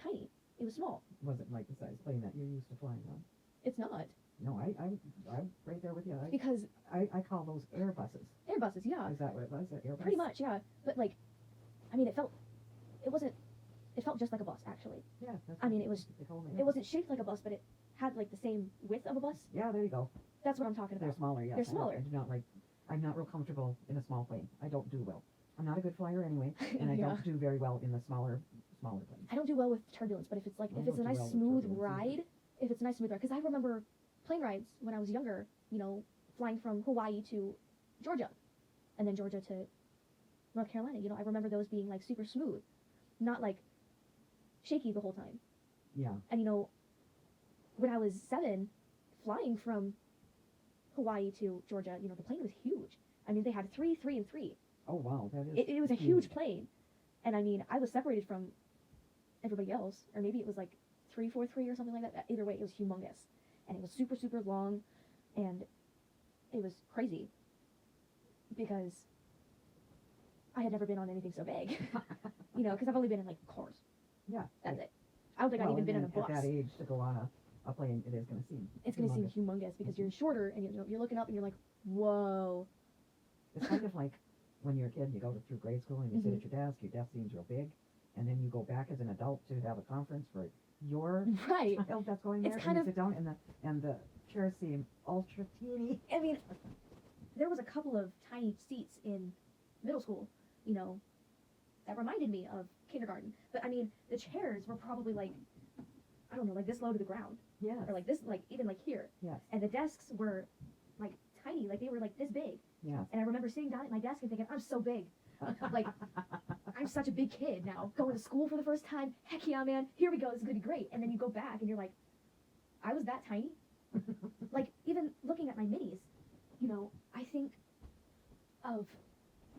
tiny. It was small.
Wasn't like the size plane that you're used to flying on.
It's not.
No, I'm right there with you.
Because
I call those Airbuses.
Airbuses, yeah.
Is that what it was? Airbus?
Pretty much, yeah. But like, I mean, it felt just like a bus, actually.
Yeah. That's
I mean,
what
it was-
they call them,
It wasn't shaped like a bus, but it had like the same width of a bus.
Yeah, there you go.
That's what I'm talking
They're
about.
smaller. Yes.
They're smaller.
I do not like. I'm not real comfortable in a small plane. I don't do well. I'm not a good flyer anyway, and I
Yeah.
don't do very well in the smaller planes.
I don't do well with turbulence, but if it's
I
a
don't
nice
do well with
smooth
turbulence
ride, because I remember plane rides when I was younger, flying from Hawaii to Georgia, and then Georgia to North Carolina. I remember those being like super smooth, not like shaky the whole time.
Yeah.
And when I was 7, flying from Hawaii to Georgia, the plane was huge. I mean, they had 3, 3, and 3.
Oh wow, that is.
It was a huge plane. And I mean, I was separated from everybody else, or maybe it was like 3, 4, 3 or something like that. Either way, it was humongous. And it was super, super long, and it was crazy. Because I had never been on anything so big. Because I've only been in like cars.
Yeah.
That's it. I don't think I've even been in a bus.
At that age, to go on a plane, it is going to seem.
It's going to seem
humongous.
humongous because you're shorter, and you're looking up and you're like, whoa.
It's kind of like when you're a kid, you go through grade school and you sit at your desk seems real big, and then you go back as an adult to have a conference for your
Right.
child that's going there,
It's
and
kind
you
of-
sit down and the chairs seem ultra teeny.
I mean, there was a couple of tiny seats in middle school, that reminded me of kindergarten. But I mean, the chairs were probably like, I don't know, like this low to the ground.
Yes.
or like this, like even like here.
Yes.
And the desks were like tiny, like they were like this big.
Yes.
And I remember sitting down at my desk and thinking, I'm so big. Like, I'm such a big kid now, going to school for the first time. Heck yeah, man, here we go, this is gonna be great. And then you go back and you're like, I was that tiny? Like, even looking at my minis, you know, I think of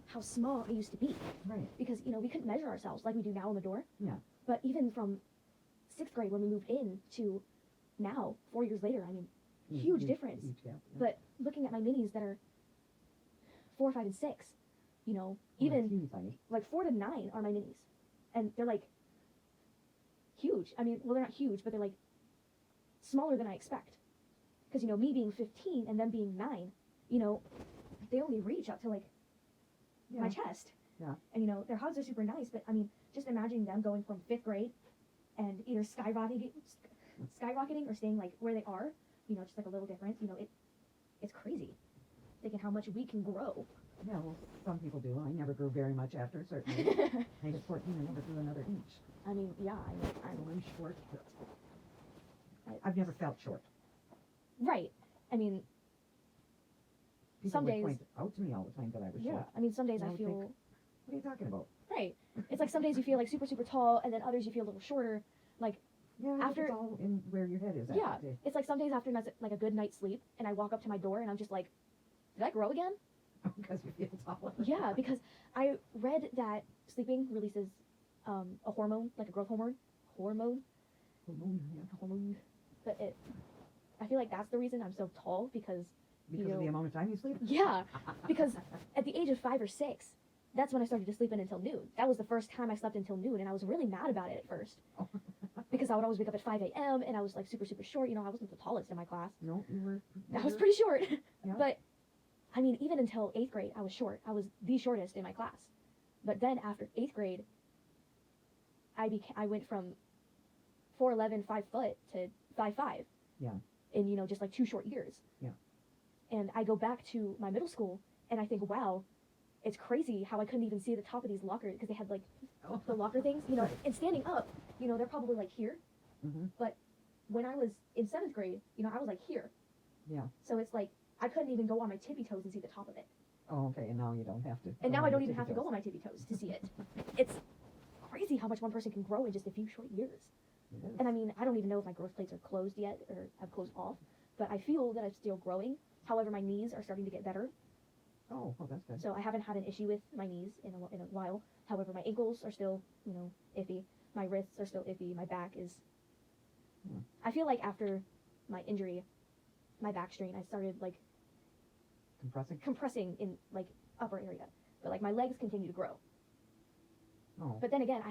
how small I used to be.
Right.
Because, you know, we couldn't measure ourselves like we do now on the door.
Yeah.
But even from 6th grade when we moved in to now, 4 years later, I mean, huge difference.
Huge gap, yeah.
But looking at my minis that are 4, 5, and 6, you know,
Oh,
even
that's teeny tiny.
like 4 to 9 are my minis. And they're like huge. I mean, well, they're not huge, but they're like smaller than I expect. Because, you know, me being 15 and them being 9, you know, they only reach up to like my chest.
Yeah.
And, you know, their hugs are super nice, but I mean, just imagining them going from 5th grade and either skyrocketing or staying like where they are, you know, just like a little difference, you know, it's crazy. Thinking how much we can grow.
Yeah, well, some people do. I never grew very much after a certain age. I was 14 and never grew another inch.
I mean, yeah,
I'm short. I've never felt short.
Right. I mean,
People
some
would
days,
point out to me all the time that I was
yeah,
short.
I mean, some days
And I
I
would
feel,
think, what are you talking about?
right. It's like some days you feel like super, super tall, and then others you feel a little shorter. Like,
Yeah,
After-
it's all in where your head is at
yeah,
that day.
it's like some days after like a good night's sleep, and I walk up to my door, and I'm just like, did I grow again?
Because you feel taller.
Yeah, because I read that sleeping releases a hormone, like a growth hormone.
Yeah.
But I feel like that's the reason I'm so tall, because
Because
you
of the
know,
amount of time you sleep?
yeah, because at the age of 5 or 6, that's when I started to sleep in until noon. That was the first time I slept until noon, and I was really mad about it at first. Because I would always wake up at 5 a.m. and I was like super, super short. You know, I wasn't the tallest in my class.
No, you were.
I was pretty short.
Yeah.
But, I mean, even until 8th grade, I was short. I was the shortest in my class. But then after 8th grade, I went from 4'11", 5 foot to 5'5".
Yeah.
In, you know, just like 2 short years.
Yeah.
And I go back to my middle school and I think, wow, it's crazy how I couldn't even see the top of these lockers because they had like the locker things, you know,
Right.
and standing up, you know, they're probably like here.
Mm-hmm.
But when I was in 7th grade, you know, I was like here.
Yeah.
So it's like, I couldn't even go on my tippy toes and see the top of it.
Oh, okay, and now you don't have to.
And
go
now
on
I
your
don't even have to
tippy
go on
toes.
my tippy toes to see it. It's crazy how much one person can grow in just a few short years.
It is.
And I mean, I don't even know if my growth plates are closed yet or have closed off, but I feel that I'm still growing. However, my knees are starting to get better.
Oh, well, that's good.
So I haven't had an issue with my knees in a while. However, my ankles are still, you know, iffy. My wrists are still iffy. My back is...
Hmm.
I feel like after my injury, my back strain, I started, like, compressing in, like, upper area. But, like, my legs continue to grow.
Oh.
But then again, I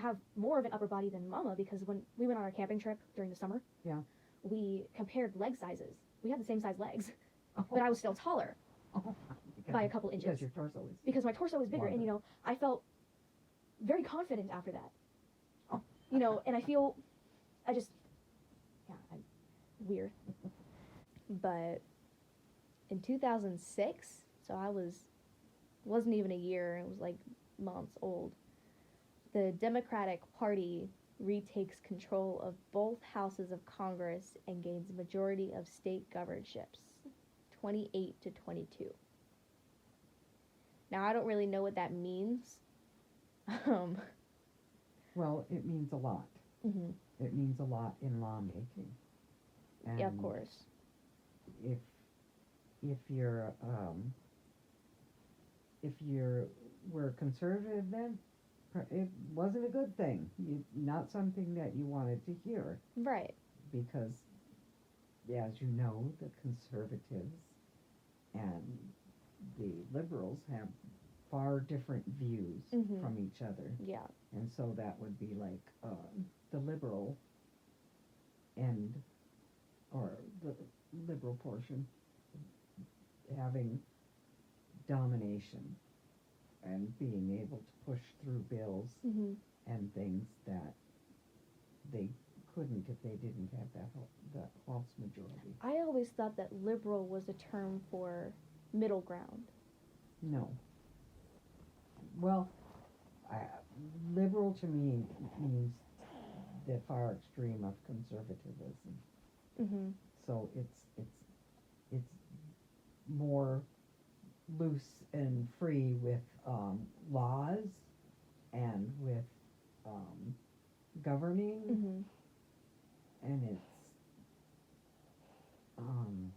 have more of an upper body than Mama because when we went on our camping trip during the summer,
Yeah.
we compared leg sizes. We had the same size legs,
Oh.
but I was still taller
Oh,
by a couple inches
Because your torso is.
because my torso was bigger, and you know, I felt very confident after that.
Oh.
You know, and I'm weird. But in 2006, so wasn't even a year, it was like months old, the Democratic Party retakes control of both houses of Congress and gains majority of state governorships, 28 to 22. Now, I don't really know what that means.
Well, it means a lot.
Mm-hmm.
It means a lot in lawmaking. And
Yeah, of course.
If you were conservative then, it wasn't a good thing. Not something that you wanted to hear,
Right.
because, as you know, the conservatives and the liberals have far different views
Mhm.
from each other.
Yeah.
And so that would be like the liberal end, or the liberal portion, having domination and being able to push through bills
Mm-hmm.
and things that they couldn't if they didn't have that House majority.
I always thought that liberal was a term for middle ground.
No. Well, liberal to me means the far extreme of conservatism.
Mm-hmm.
So it's more loose and free with laws and with governing,
Mm-hmm.
and it's um,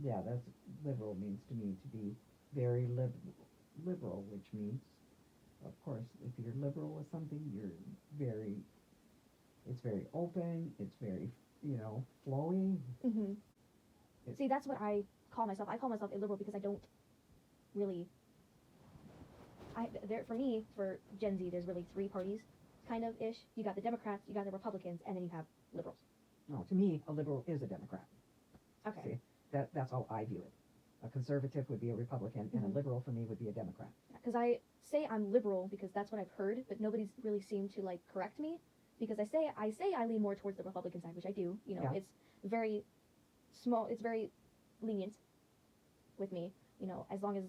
yeah, that's liberal means to me to be very liberal, which means, of course, if you're liberal with something, it's very open, it's very, flowy.
Mm-hmm.
It-
See, that's what I call myself. I call myself illiberal because I don't really. For me, for Gen Z, there's really three parties, kind of ish. You got the Democrats, you got the Republicans, and then you have liberals.
No, to me, a liberal is a Democrat.
Okay.
See, that's how I view it. A conservative would be a Republican, and
Mhm.
a liberal for me would be a Democrat.
Because I say I'm liberal because that's what I've heard, but nobody's really seemed to like correct me. Because I say I lean more towards the Republican side, which I do.
Yeah.
It's very small. It's very lenient with me. As long as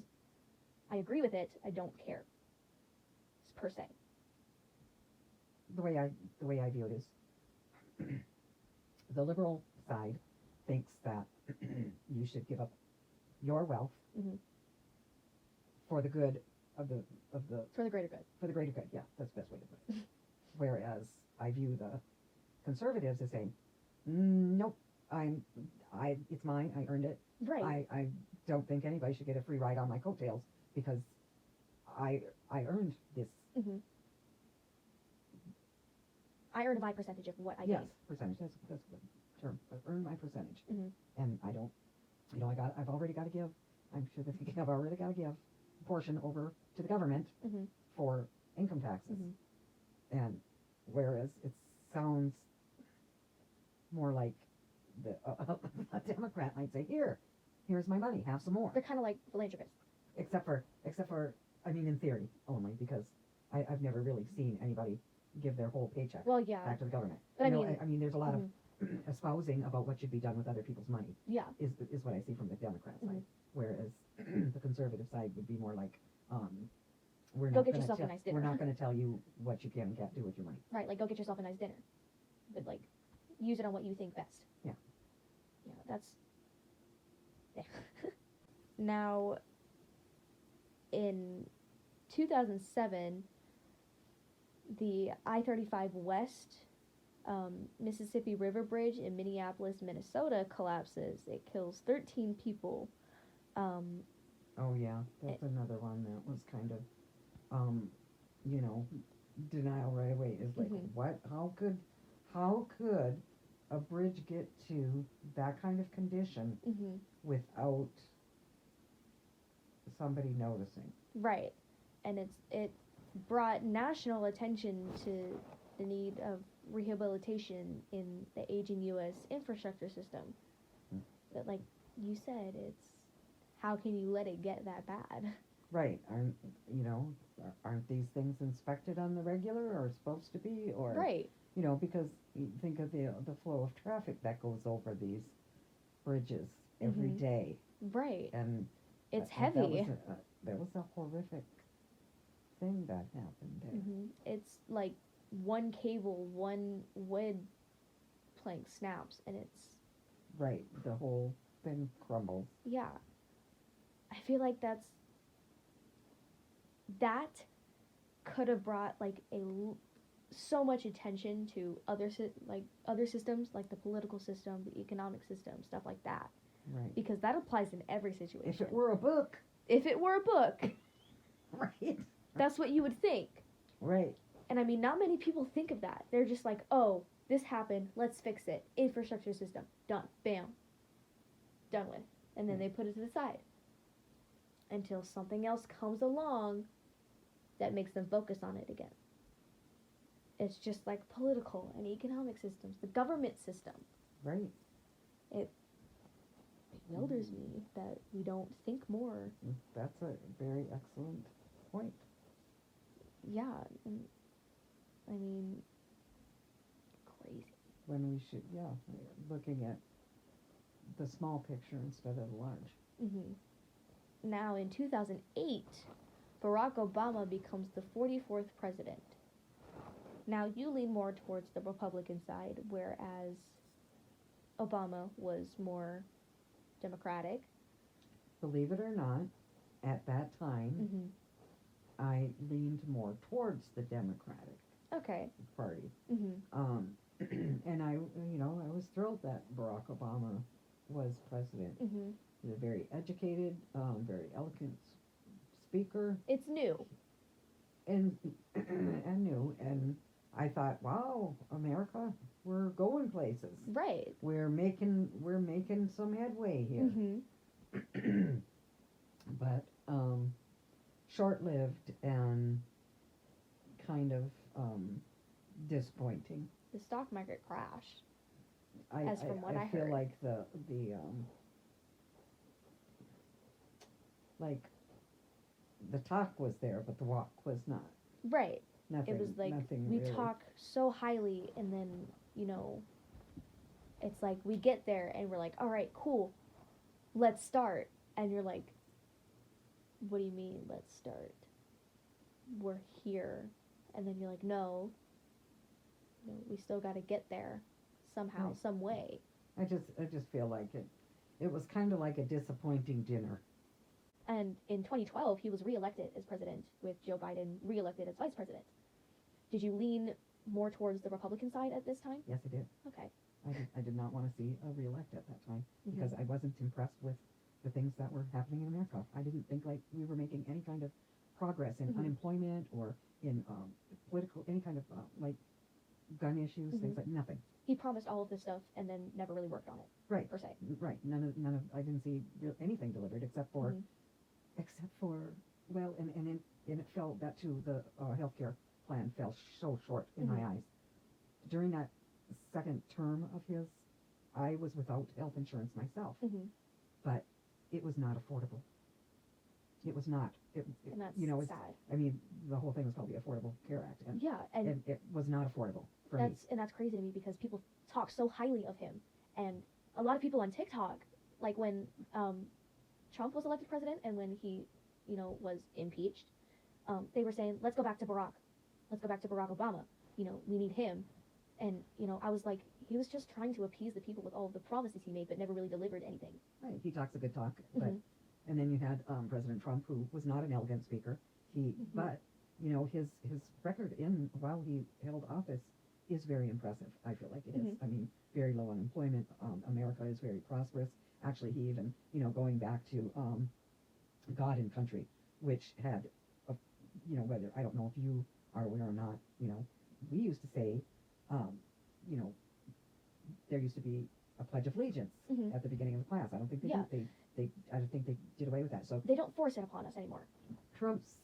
I agree with it, I don't care. Per se.
The way I view it is, the liberal side thinks that you should give up your wealth
Mm-hmm.
for the good of the
For the greater good.
for the greater good. Yeah, that's the best way to put it. Whereas I view the conservatives as saying, nope, it's mine. I earned it.
Right.
I don't think anybody should get a free ride on my coattails because I earned this.
Mm-hmm. I earned my percentage of what I
Yes,
gained.
percentage. That's a good term. I earned my percentage,
Mm-hmm.
and I don't. I've already got to give. I'm sure they're thinking I've already got to give a portion over to the government
Mm-hmm.
for income taxes.
Mm-hmm.
And whereas it sounds more like a Democrat might say, here's my money, have some more.
They're kind of like philanthropists.
Except for, I mean, in theory only, because I've never really seen anybody give their whole paycheck
Well, yeah.
back to the government.
But
I mean, there's a lot
Mhm.
of espousing about what should be done with other people's money
Yeah.
is what I see from the Democrat side.
Mhm.
Whereas the conservative side would be more like, we're
Go
not
get
gonna
yourself a
tell-
nice dinner.
We're not going to tell you what you can and can't do with your money.
Right. Like, go get yourself a nice dinner. But, like, use it on what you think best.
Yeah.
Yeah, that's. Yeah. Now, in 2007, the I-35 West Mississippi River Bridge in Minneapolis, Minnesota collapses. It kills 13 people.
Oh yeah, that's another one that was kind of, denial right away. Is like,
Mhm.
what? How could a bridge get to that kind of condition
Mm-hmm.
without somebody noticing?
Right. And it brought national attention to the need of rehabilitation in the aging U.S. infrastructure system.
Hmm.
But like you said, it's how can you let it get that bad?
Right? Aren't these things inspected on the regular, or supposed to be, or
Right.
Because you think of the flow of traffic that goes over these bridges every
Mhm.
day,
Right.
and
It's
that
heavy.
that was a horrific thing that happened there.
Mm-hmm. It's like one cable, one wood plank snaps, and it's
Right, the whole thing crumbles.
yeah. I feel like that could have brought like so much attention to other systems, like the political system, the economic system, stuff like that,
Right.
because that applies in every situation.
If it were a book,
If it were a book,
right,
that's what you would think.
right,
And I mean, not many people think of that. They're just like, oh, this happened, let's fix it. Infrastructure system, done, bam, done with. And then they put it to the side until something else comes along that makes them focus on it again. It's just like political and economic systems, the government system.
right.
It bewilders me that we don't think more.
That's a very excellent point.
Yeah, and I mean, crazy.
When we should, looking at the small picture instead of the large.
Mm-hmm. Now, in 2008, Barack Obama becomes the 44th president. Now, you lean more towards the Republican side, whereas Obama was more Democratic.
Believe it or not, at that time,
Mm-hmm.
I leaned more towards the Democratic
Okay.
Party.
Mm-hmm.
And I was thrilled that Barack Obama was president.
Mm-hmm.
He's a very educated, very eloquent speaker,
It's new.
and and new. And I thought, wow, America, we're going places.
Right.
We're making some headway here.
Mm-hmm.
But short-lived and kind of disappointing.
The stock market crashed.
I
As from what I
feel
heard.
like like the talk was there, but the walk was not.
Right.
Nothing.
It was like
nothing
we
really.
talk so highly, and then it's like we get there and we're like, all right, cool, let's start, and you're like, what do you mean, let's start? We're here, and then you're like, no, we still got to get there somehow,
Right.
some way.
I just feel like it was kind of like a disappointing dinner.
And in 2012, he was reelected as president, with Joe Biden reelected as vice president. Did you lean more towards the Republican side at this time?
Yes, I did.
Okay.
I did not want to see a reelect at that time
Mhm.
because I wasn't impressed with the things that were happening in America. I didn't think like we were making any kind of progress in
Mhm.
unemployment or in political, any kind of like gun issues,
Mhm.
things like nothing.
He promised all of this stuff and then never really worked on it,
Right.
per se.
Right. None of I didn't see anything delivered except for
Mhm.
well, and it fell that too. The healthcare plan fell so short in
Mhm.
my eyes. During that second term of his, I was without health insurance myself,
Mm-hmm.
but it was not affordable. It was not.
And that's
It's,
sad.
I mean, the whole thing was called the Affordable Care Act, and
Yeah, and
it was not affordable for me.
that's crazy to me because people talk so highly of him, and a lot of people on TikTok, like when Trump was elected president and when he, was impeached, they were saying, let's go back to Barack, Obama. We need him, and I was like, he was just trying to appease the people with all of the promises he made, but never really delivered anything.
Right. He talks a good talk, but
Mhm.
and then you had President Trump, who was not an elegant speaker. But his record while he held office is very impressive. I feel like it is.
Mhm.
I mean, very low unemployment. America is very prosperous. Actually, he even going back to God and Country, which had whether I don't know if you are aware or not. We used to say, you know, there used to be a Pledge of Allegiance
Mhm.
at the beginning of the class. I don't think they
Yeah.
I don't think they did away with that. So
They don't force it upon us anymore.
Trump's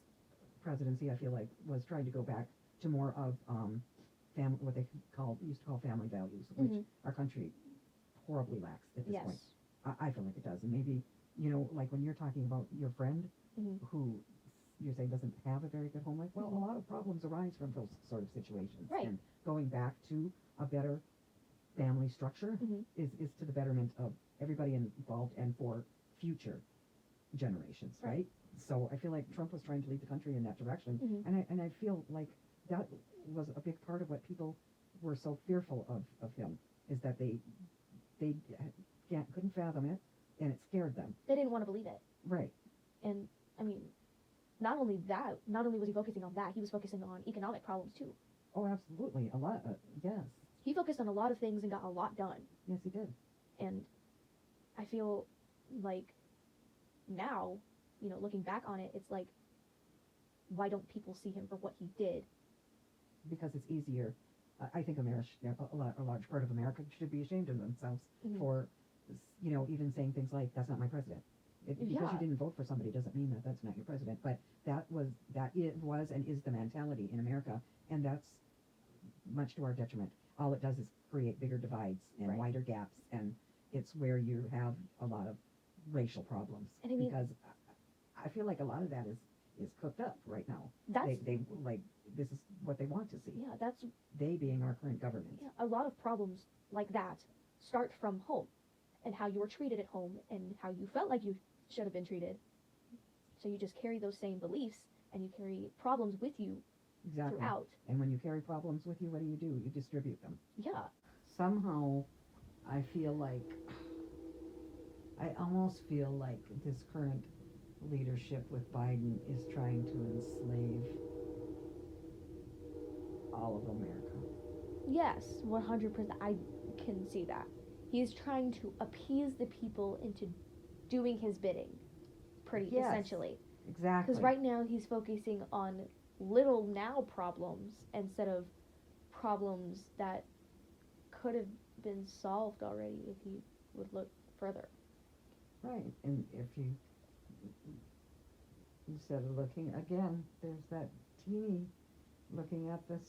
presidency, I feel like, was trying to go back to more of what they used to call family values, which
Mhm.
our country horribly lacks at this
Yes.
point. I feel like it does, and maybe like when you're talking about your friend
Mhm.
who you're saying doesn't have a very good home life. Well,
Mhm.
a lot of problems arise from those sort of situations,
Right.
and going back to a better family structure
Mhm.
is to the betterment of everybody involved and for future generations,
Right.
right? So I feel like Trump was trying to lead the country in that direction,
Mhm.
and I feel like that was a big part of what people were so fearful of him, is that they couldn't fathom it, and it scared them.
They didn't want to believe it.
Right.
And I mean, not only was he focusing on that, he was focusing on economic problems too.
Oh, absolutely. A lot. Yes.
He focused on a lot of things and got a lot done.
Yes, he did.
And I feel like now, looking back on it, it's like, why don't people see him for what he did?
Because it's easier. I think America, a large part of America should be ashamed of themselves
Mhm.
for, even saying things like, "That's not my president." Because
Yeah.
you didn't vote for somebody doesn't mean that that's not your president. But it was and is the mentality in America, and that's much to our detriment. All it does is create bigger divides and
Right.
wider gaps, and it's where you have a lot of racial problems.
And I mean-
because I feel like a lot of that is cooked up right now.
That's
They like this is what they want to see.
yeah, that's
They being our current government.
yeah, a lot of problems like that start from home and how you were treated at home and how you felt like you should have been treated. So you just carry those same beliefs and you carry problems with you
Exactly.
throughout.
And when you carry problems with you, what do? You distribute them.
Yeah.
Somehow, I feel like, I almost feel like this current leadership with Biden is trying to enslave all of America.
Yes, 100%. I can see that. He's trying to appease the people into doing his bidding,
Yes,
essentially.
exactly.
Because right now he's focusing on little now problems instead of problems that could have been solved already if he would look further.
Right, and if you, instead of looking, again, there's that teeny looking at the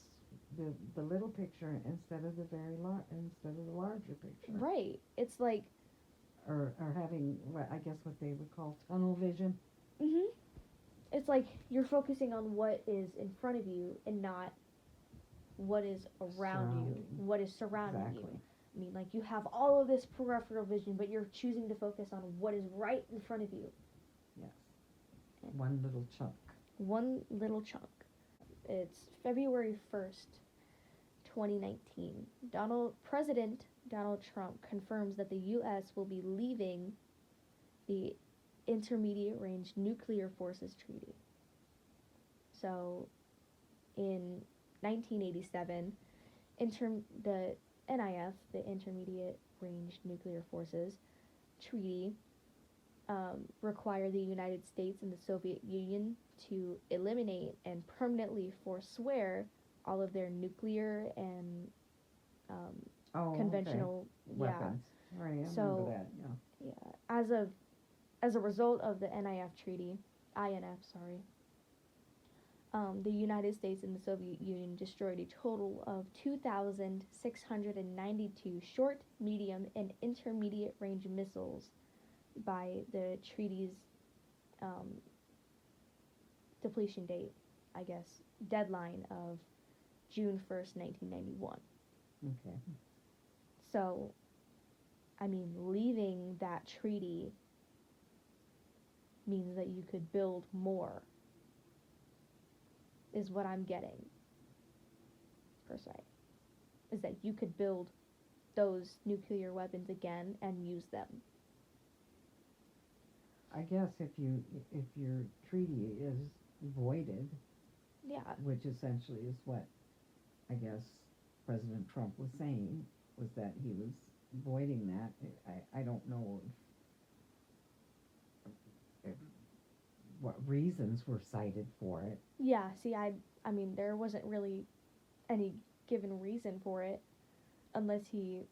little picture instead of instead of the larger picture.
Right. It's like,
Or having what I guess what they would call tunnel vision.
mhm. It's like you're focusing on what is in front of you and not what is around you, what is surrounding
Exactly.
you. I mean, like you have all of this peripheral vision, but you're choosing to focus on what is right in front of you.
Yes. One little chunk.
One little chunk. It's February 1st, 2019. President Donald Trump confirms that the U.S. will be leaving the Intermediate Range Nuclear Forces Treaty. So, in 1987, the NIF, the Intermediate Range Nuclear Forces Treaty, required the United States and the Soviet Union to eliminate and permanently forswear all of their nuclear and conventional
weapons. Right, I remember that. Yeah.
Yeah. As a result of the INF, sorry, the United States and the Soviet Union destroyed a total of 2,692 short, medium, and intermediate range missiles by the treaty's depletion date, I guess, deadline of June 1st, 1991.
Okay.
So, I mean, leaving that treaty means that you could build more, is what I'm getting, per se. Is that you could build those nuclear weapons again and use them.
I guess if your treaty is voided,
Yeah.
which essentially is what I guess President Trump was saying, was that he was voiding that. I don't know if what reasons were cited for it.
Yeah, see, I mean, there wasn't really any given reason for it, unless he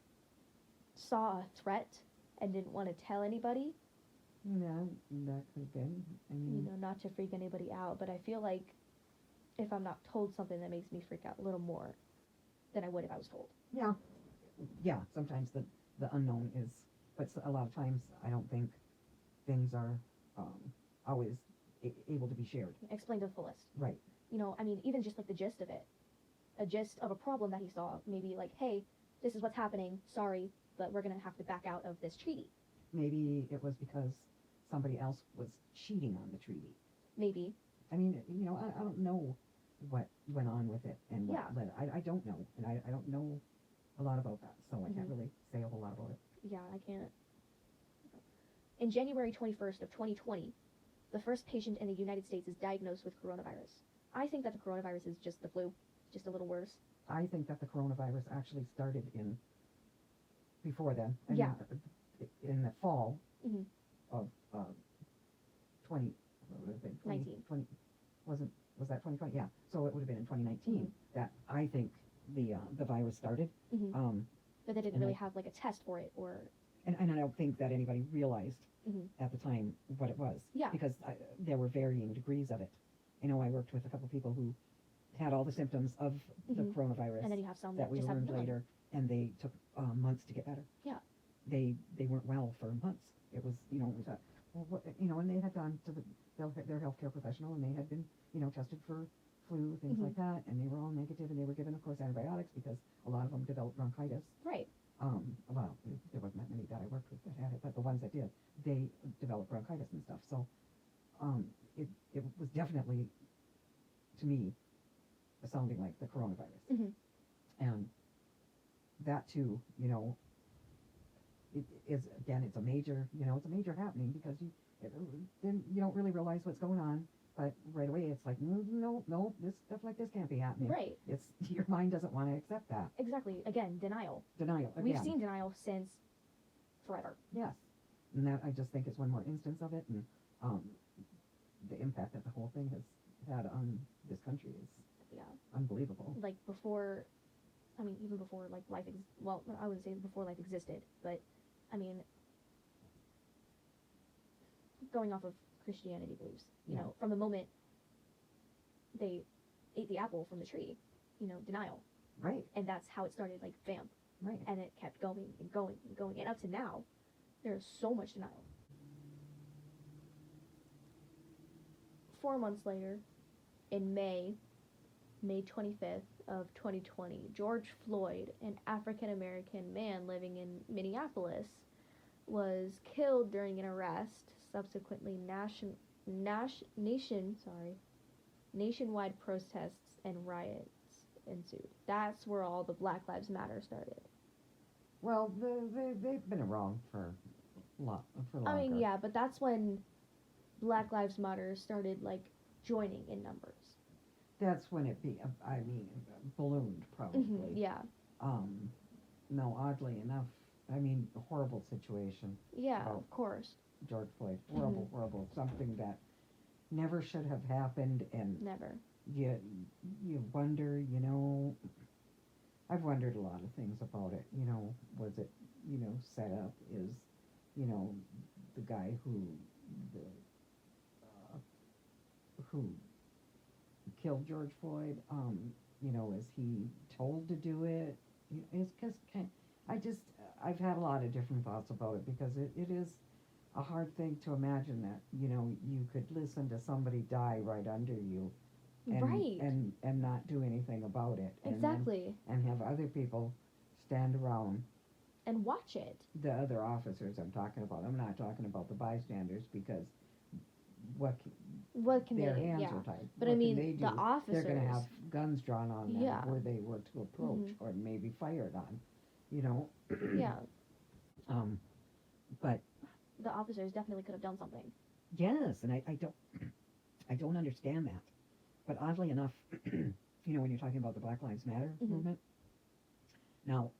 saw a threat and didn't want to tell anybody.
Yeah, that could have been. I mean,
Not to freak anybody out, but I feel like if I'm not told something, that makes me freak out a little more than I would if I was told.
yeah. Sometimes the unknown is, but a lot of times I don't think things are always able to be shared.
Explain to the fullest.
Right.
I mean, even just like the gist of it, a gist of a problem that he saw, maybe like, hey, this is what's happening. Sorry, but we're gonna have to back out of this treaty.
Maybe it was because somebody else was cheating on the treaty.
Maybe.
I mean, I don't know what went on with it and what led. I don't know, and I don't know a lot about that, so I can't really say a whole lot about it.
Yeah, I can't. In January 21st of 2020, the first patient in the United States is diagnosed with coronavirus. I think that the coronavirus is just the flu, just a little worse.
I think that the coronavirus actually started before then. In the fall of 20, what would it have been? 20, was that 2020? Yeah. So it would have been in 2019 that I think the virus started.
But they didn't really have like a test for it, or.
And I don't think that anybody realized at the time what it was.
Yeah.
Because there were varying degrees of it. I know I worked with a couple people who had all the symptoms of the coronavirus.
And then you have some
that we
just
learned
have none.
later, and they took months to get better.
Yeah.
They weren't well for months. It was, it was and they had gone to their healthcare professional, and they had been, tested for flu, things like that, and they were all negative, and they were given, of course, antibiotics because a lot of them developed bronchitis.
Right.
Well, there wasn't that many that I worked with that had it, but the ones that did, they developed bronchitis and stuff. So, it was definitely, to me, sounding like the coronavirus.
Mm-hmm.
And that too, you know, it is, again, it's a major, you know, it's a major happening because then you don't really realize what's going on, but right away it's like, no, this stuff like this can't be happening.
Right.
It's, your mind doesn't want to accept that.
Exactly. Again, denial.
Denial, again.
We've seen denial since forever.
Yes. And that, I just think, is one more instance of it, and the impact that the whole thing has had on this country is unbelievable.
Like before, I mean, even before like life, well, I wouldn't say before life existed, but I mean, going off of Christianity beliefs, you know, from the moment they ate the apple from the tree, you know, denial.
Right.
And that's how it started, like, bam.
Right.
And it kept going and going and going. And up to now, there's so much denial. 4 months later, in May 25th of 2020, George Floyd, an African-American man living in Minneapolis, was killed during an arrest. Subsequently, nationwide protests and riots ensued. That's where all the Black Lives Matter started.
Well, they've been around for longer.
I mean, yeah, but that's when Black Lives Matter started, like, joining in numbers.
That's when it ballooned, probably.
Mm-hmm, yeah.
No, oddly enough, I mean, a horrible situation.
Yeah, of course.
George Floyd, horrible, something that never should have happened, and
never.
You wonder, you know, I've wondered a lot of things about it. You know, was it, you know, set up? Is, you know, the guy who killed George Floyd, you know, is he told to do it? It's because I've had a lot of different thoughts about it, because it is a hard thing to imagine that, you know, you could listen to somebody die right under you, and not do anything about it.
Exactly.
And have other people stand around
and watch it.
The other officers I'm talking about. I'm not talking about the bystanders, because what can
their
hands
yeah.
are tied.
But
what
I mean,
they do?
the officers,
they're going to have guns drawn on them,
yeah.
where they were to approach, or maybe fired on, you know.
Yeah.
But
the officers definitely could have done something.
Yes, and I don't understand that. But oddly enough, you know, when you're talking about the Black Lives Matter movement, now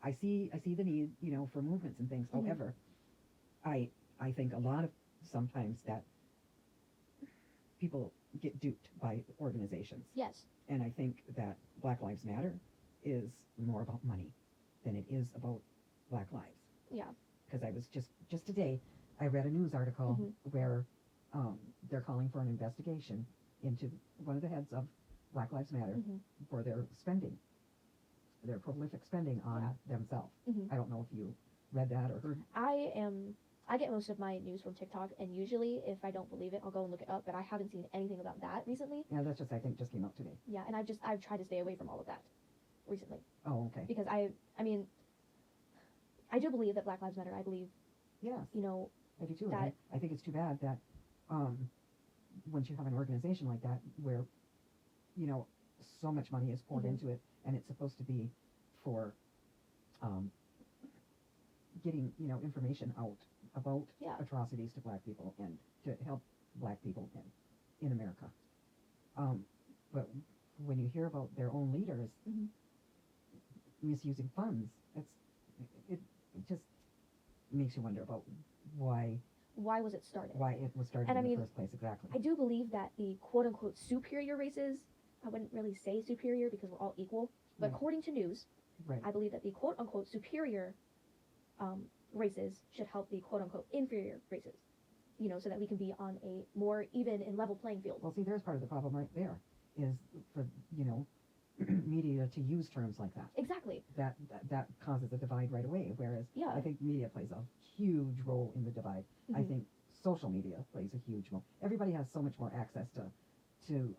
I see the need, you know, for movements and things. However, I think a lot of sometimes that people get duped by organizations.
Yes.
And I think that Black Lives Matter is more about money than it is about Black lives.
Yeah.
Because I was just today, I read a news article where they're calling for an investigation into one of the heads of Black Lives Matter for their spending, their prolific spending on themselves. I don't know if you read that or heard.
I get most of my news from TikTok, and usually if I don't believe it, I'll go and look it up, but I haven't seen anything about that recently.
Yeah, that's I think just came out today.
Yeah, and I've tried to stay away from all of that recently.
Oh, okay.
Because I mean, I do believe that Black Lives Matter. I believe,
yes,
you know,
I do too. I think it's too bad that once you have an organization like that, where, you know, so much money is poured into it, and it's supposed to be for getting, you know, information out about atrocities to Black people and to help Black people in America. But when you hear about their own leaders misusing funds, it just makes you wonder about why
was it started?
Why it was started in the first place, exactly.
I do believe that the quote-unquote superior races, I wouldn't really say superior because we're all equal, but according to news, I believe that the quote-unquote superior races should help the quote-unquote inferior races, you know, so that we can be on a more even and level playing field.
Well, see, there's part of the problem right there, is for, you know, media to use terms like that.
Exactly.
That causes a divide right away, whereas I think media plays a huge role in the divide. I think social media plays a huge role. Everybody has so much more access to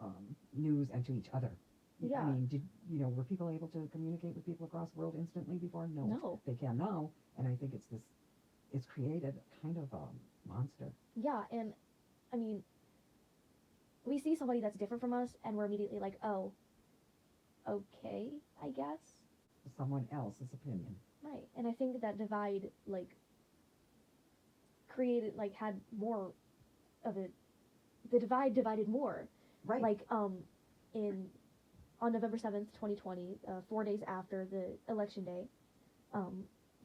news and to each other.
Yeah.
I mean, were people able to communicate with people across the world instantly before?
No.
They can now, and I think it's created kind of a monster.
Yeah, and I mean, we see somebody that's different from us, and we're immediately like, oh, okay, I guess.
Someone else's opinion.
Right. And I think that divide, like, created, like, had more of it. The divide divided more.
Right.
Like, on November 7th, 2020, 4 days after the election day,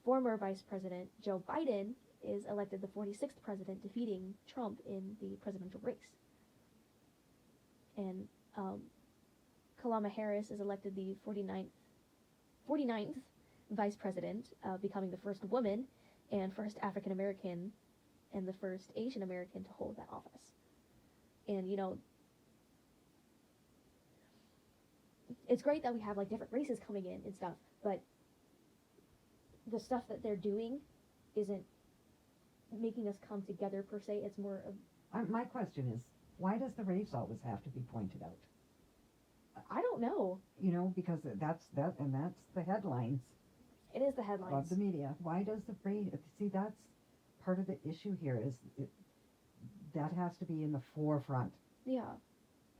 former Vice President Joe Biden is elected the 46th president, defeating Trump in the presidential race. And Kamala Harris is elected the 49th vice president, becoming the first woman and first African American and the first Asian American to hold that office. And, you know, it's great that we have, like, different races coming in and stuff, but the stuff that they're doing isn't making us come together per se. It's more of,
My question is, why does the race always have to be pointed out?
I don't know.
You know, because that's the headlines
It is the
of
headlines.
the media. Why does the race? See, that's part of the issue here. That has to be in the forefront.
Yeah.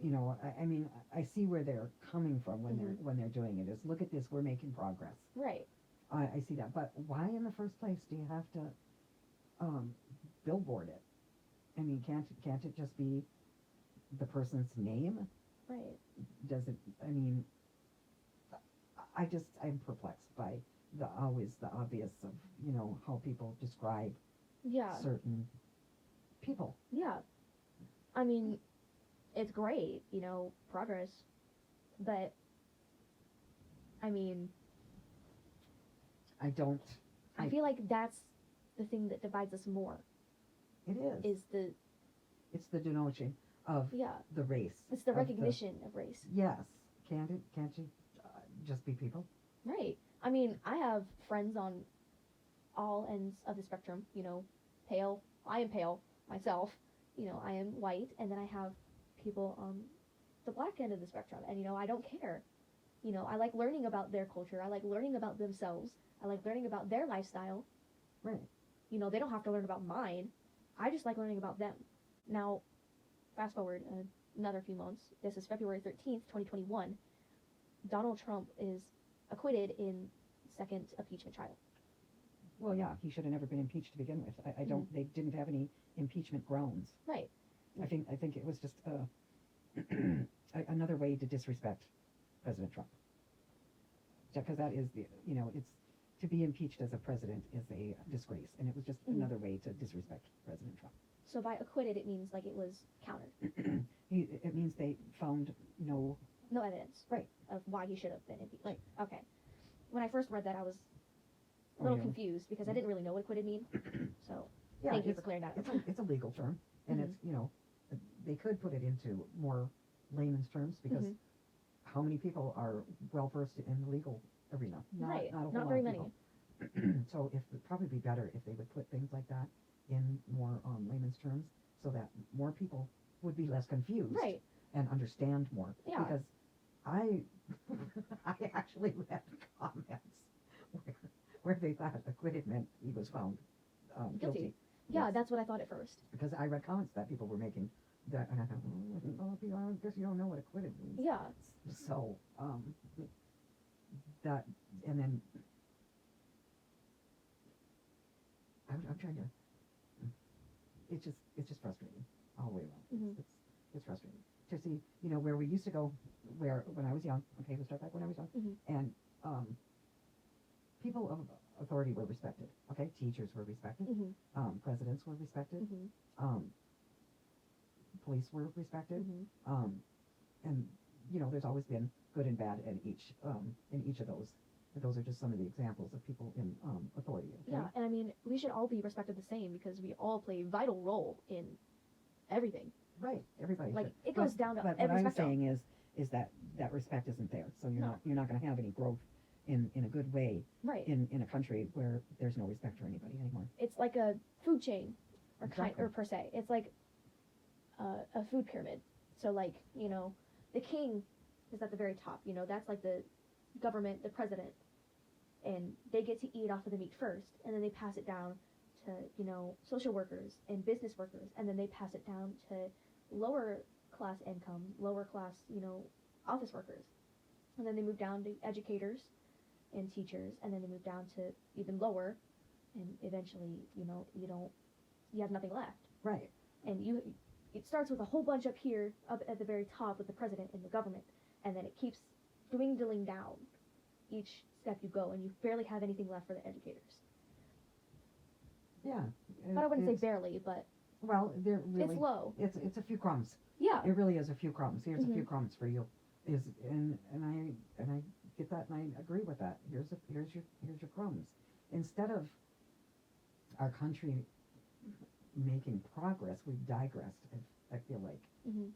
You know, I mean, I see where they're coming from when
Mhm.
they're doing it. Is look at this, we're making progress.
Right.
I see that, but why in the first place do you have to billboard it? I mean, can't it just be the person's name?
Right.
Does it? I mean, I'm perplexed by the obvious of, you know, how people describe
Yeah.
certain people.
Yeah. I mean, it's great, you know, progress, but I mean,
I don't.
I feel like that's the thing that divides us more.
It is. It's the denoting of
Yeah.
the race.
It's the
of
recognition of race.
Yes. Can't it? Can't you just be people?
Right. I mean, I have friends on all ends of the spectrum, you know, pale. I am pale myself. You know, I am white, and then I have people on the black end of the spectrum, and, you know, I don't care. You know, I like learning about their culture. I like learning about themselves. I like learning about their lifestyle.
Right.
You know, they don't have to learn about mine. I just like learning about them. Now, fast forward another few months. This is February 13th, 2021. Donald Trump is acquitted in second impeachment trial.
Well, yeah, he should have never been impeached to begin with. I don't. They didn't have any impeachment grounds.
Right.
I think it was just another way to disrespect President Trump. Because that is it's to be impeached as a president is a disgrace, and it was just another way to disrespect President Trump.
So by acquitted, it means like it was countered.
It means they found no
evidence.
Right.
Of why he should have been impeached.
Right.
Okay. When I first read that, I was a little confused because I didn't really know what acquitted mean. So
Yeah,
thank you for clearing that up.
It's a legal term, and it's they could put it into more layman's terms because how many people are well versed in the legal arena?
Right.
Not a whole
Not
lot
very
of
many.
people. So it'd probably be better if they would put things like that in more layman's terms, so that more people would be less confused
Right.
and understand more.
Yeah.
Because I actually read comments where they thought acquitted meant he was found guilty.
Yeah,
Yes.
that's what I thought at first.
Because I read comments that people were making that, and I thought, I guess you don't know what acquitted means.
Yeah.
So, that, and then, I'm trying to, it's just frustrating all the way around. It's frustrating to see, where we used to go, when I was young, okay, we'll start back when I was young, and, people of authority were respected, okay? Teachers were respected, presidents were respected, police were respected, and there's always been good and bad in each of those. And those are just some of the examples of people in authority. Okay?
Yeah, and I mean, we should all be respected the same because we all play a vital role in everything.
Right, everybody.
Like,
should.
it goes down to
but
every
what I'm
spectrum.
saying is that respect isn't there, so
No.
you're not going to have any growth in a good way
Right.
in a country where there's no respect for anybody anymore.
It's like a food chain, or
Exactly.
or per se. It's like a food pyramid. So, like, the king is at the very top. That's like the government, the president, and they get to eat off of the meat first, and then they pass it down to social workers and business workers, and then they pass it down to lower class income, lower class, office workers. And then they move down to educators and teachers, and then they move down to even lower, and eventually, you have nothing left.
Right.
And it starts with a whole bunch up here, up at the very top with the president and the government, and then it keeps dwindling down each step you go, and you barely have anything left for the educators.
Yeah.
But I wouldn't say
It's-
barely, but
Well, they're really.
it's low.
It's a few crumbs.
Yeah.
It really is a few crumbs. Here's a few
Mhm.
crumbs for you. And I get that, and I agree with that. Here's your crumbs. Instead of our country making progress, we've digressed. I feel like
Mhm.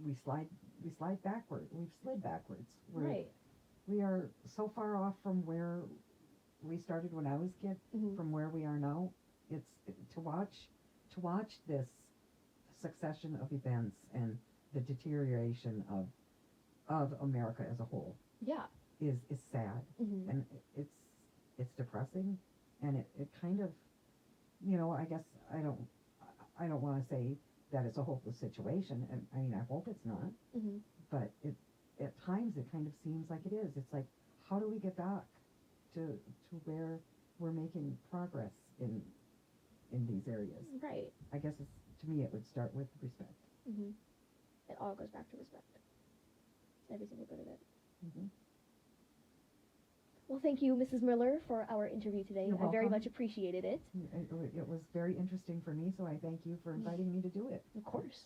we slide backward. We've slid backwards.
Right.
We are so far off from where we started when I was a kid,
Mhm.
from where we are now. It's to watch this succession of events and the deterioration of America as a whole
Yeah.
is sad,
Mhm.
and it's depressing, and it kind of, I guess I don't want to say that it's a hopeless situation, and I mean I hope it's not,
Mhm.
but at times it kind of seems like it is. It's like, how do we get back to where we're making progress in these areas?
Right.
I guess to me it would start with respect.
Mhm. It all goes back to respect. Every single bit of it.
Mhm.
Well, thank you, Mrs. Miller, for our interview today.
You're
I very
welcome.
much appreciated it.
It was very interesting for me, so I thank you for inviting me to do it.
Of course.